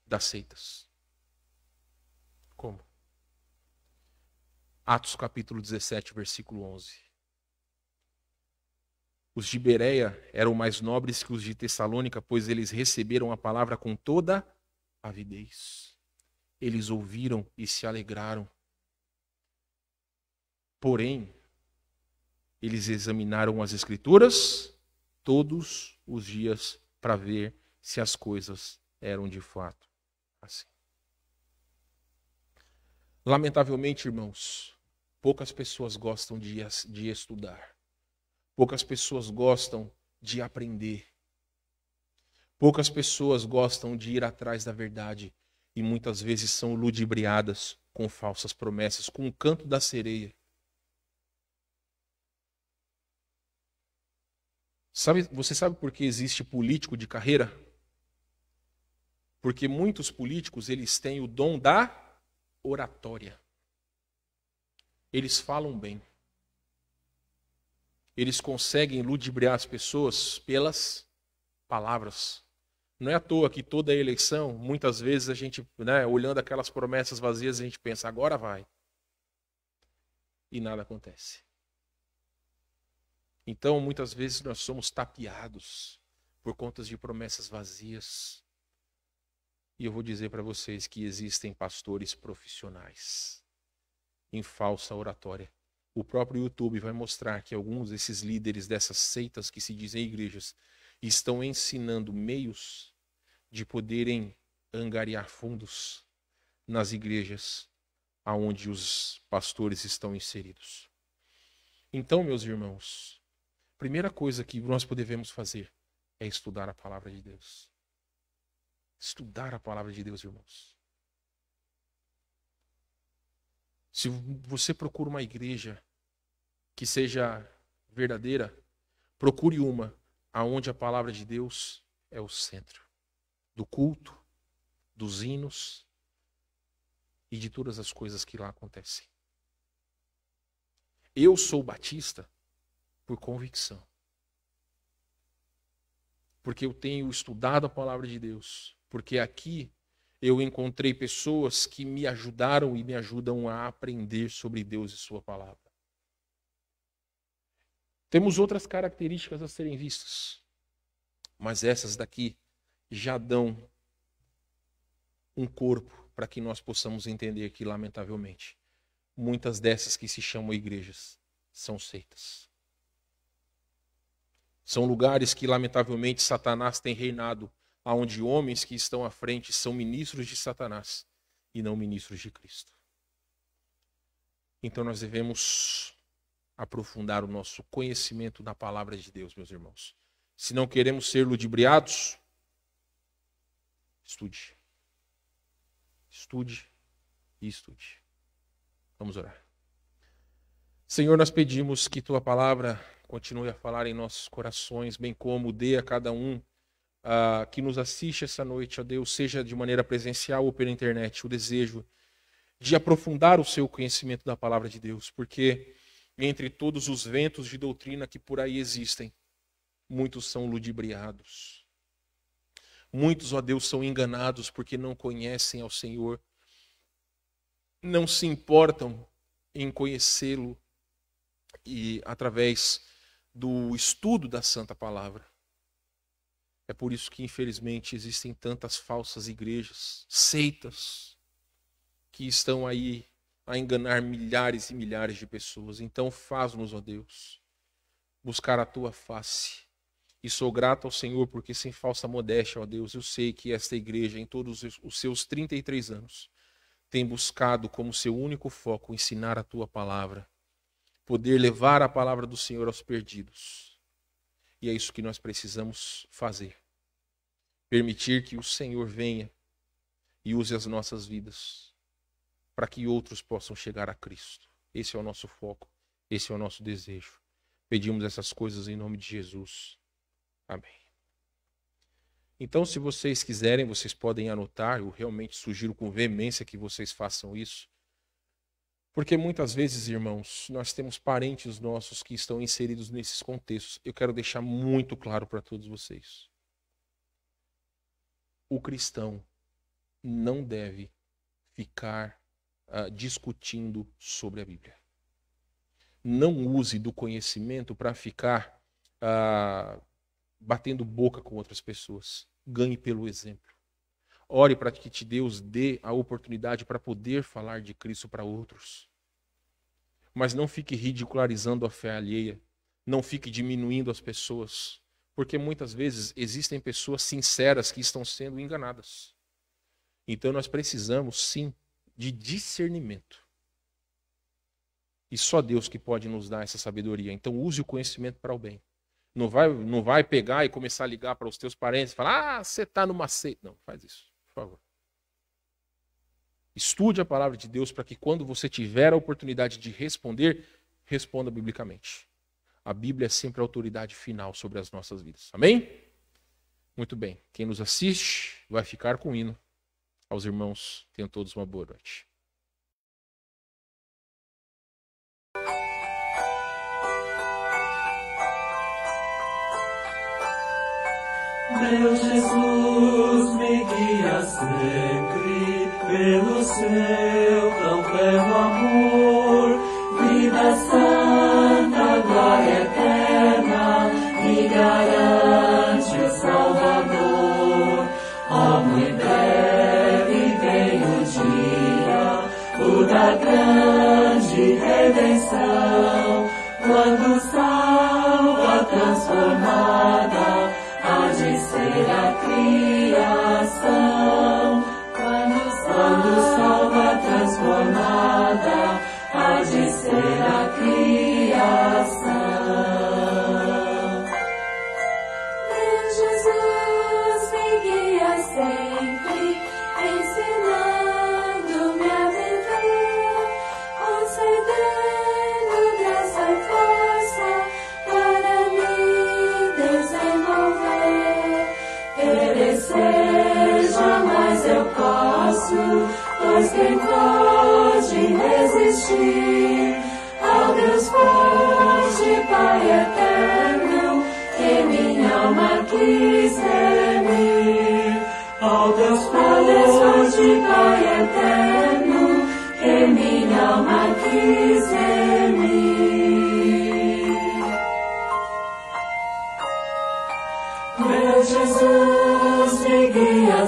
das seitas? Como? Atos capítulo 17, versículo 11. Os de Bereia eram mais nobres que os de Tessalônica, pois eles receberam a palavra com toda avidez. Eles ouviram e se alegraram. Porém, eles examinaram as Escrituras todos os dias para ver se as coisas eram de fato assim. Lamentavelmente, irmãos, poucas pessoas gostam de estudar. Poucas pessoas gostam de aprender. Poucas pessoas gostam de ir atrás da verdade. E muitas vezes são ludibriadas com falsas promessas, com o canto da sereia. Você sabe por que existe político de carreira? Porque muitos políticos, eles têm o dom da oratória. Eles falam bem. Eles conseguem ludibriar as pessoas pelas palavras. Não é à toa que toda eleição, muitas vezes a gente, olhando aquelas promessas vazias, a gente pensa, agora vai. E nada acontece. Então, muitas vezes nós somos tapeados por conta de promessas vazias. E eu vou dizer para vocês que existem pastores profissionais em falsa oratória. O próprio YouTube vai mostrar que alguns desses líderes dessas seitas que se dizem igrejas estão ensinando meios de poderem angariar fundos nas igrejas aonde os pastores estão inseridos. Então, meus irmãos, a primeira coisa que nós devemos fazer é estudar a palavra de Deus. Estudar a palavra de Deus, irmãos. Se você procura uma igreja que seja verdadeira, procure uma aonde a palavra de Deus é o centro do culto, dos hinos e de todas as coisas que lá acontecem. Eu sou batista por convicção. Porque eu tenho estudado a palavra de Deus. Porque aqui eu encontrei pessoas que me ajudaram e me ajudam a aprender sobre Deus e sua palavra. Temos outras características a serem vistas. Mas essas daqui já dão um corpo para que nós possamos entender que, lamentavelmente, muitas dessas que se chamam igrejas são seitas. São lugares que, lamentavelmente, Satanás tem reinado, onde homens que estão à frente são ministros de Satanás e não ministros de Cristo. Então nós devemos aprofundar o nosso conhecimento na palavra de Deus, meus irmãos. Se não queremos ser ludibriados, estude. Estude e estude. Vamos orar. Senhor, nós pedimos que Tua palavra continue a falar em nossos corações, bem como dê a cada um que nos assiste essa noite, ó Deus, seja de maneira presencial ou pela internet, o desejo de aprofundar o seu conhecimento da palavra de Deus, porque entre todos os ventos de doutrina que por aí existem, muitos são ludibriados. Muitos, ó Deus, são enganados porque não conhecem ao Senhor, não se importam em conhecê-lo e através do estudo da Santa Palavra. É por isso que, infelizmente, existem tantas falsas igrejas, seitas, que estão aí a enganar milhares e milhares de pessoas. Então faz-nos, ó Deus, buscar a Tua face. E sou grato ao Senhor porque, sem falsa modéstia, ó Deus, eu sei que esta igreja, em todos os seus 33 anos, tem buscado como seu único foco ensinar a Tua palavra, poder levar a palavra do Senhor aos perdidos. E é isso que nós precisamos fazer. Permitir que o Senhor venha e use as nossas vidas para que outros possam chegar a Cristo. Esse é o nosso foco, esse é o nosso desejo. Pedimos essas coisas em nome de Jesus. Amém. Então, se vocês quiserem, vocês podem anotar. Eu realmente sugiro com veemência que vocês façam isso. Porque muitas vezes, irmãos, nós temos parentes nossos que estão inseridos nesses contextos. Eu quero deixar muito claro para todos vocês. O cristão não deve ficar discutindo sobre a Bíblia. Não use do conhecimento para ficar batendo boca com outras pessoas. Ganhe pelo exemplo. Ore para que Deus dê a oportunidade para poder falar de Cristo para outros. Mas não fique ridicularizando a fé alheia. Não fique diminuindo as pessoas. Porque muitas vezes existem pessoas sinceras que estão sendo enganadas. Então nós precisamos, sim, de discernimento. E só Deus que pode nos dar essa sabedoria. Então use o conhecimento para o bem. Não vai pegar e começar a ligar para os teus parentes e falar, você está numa seita. Não, faz isso, por favor. Estude a palavra de Deus para que quando você tiver a oportunidade de responder, responda biblicamente. A Bíblia é sempre a autoridade final sobre as nossas vidas. Amém? Muito bem. Quem nos assiste vai ficar com o hino. Aos irmãos, tenham todos uma boa noite. Meu Jesus, me guia sempre pelo seu tão pleno amor, vida santa, glória eterna, me garante o Salvador. Ó, muito breve vem o dia, o da grande redenção, quando salva transformada há de ser a criação. Quando salva transformada há de ser a criação. Meu Jesus me guia sempre, ensinando-me a viver, concedendo graça e força para me desenvolver. Perecer jamais eu posso, pois quem pode resistir ao Deus forte, Pai eterno, que minha alma quis remir. Ao Deus forte, Pai eterno, que minha alma quis remir. Meu Jesus me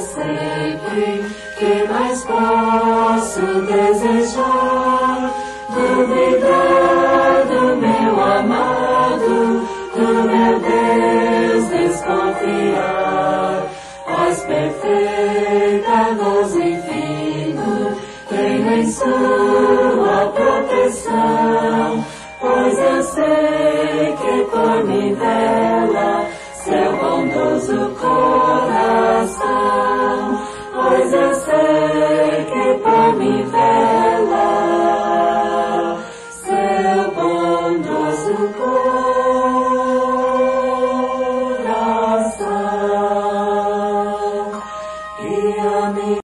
sempre. Que mais posso desejar? Duvidar do meu amado, do meu Deus desconfiar. Paz perfeita, gozo infinito, tenho em sua proteção. Pois eu sei que por mim vela seu bondoso coração. Pois eu sei que por mim vela seu bondoso coração. E a mim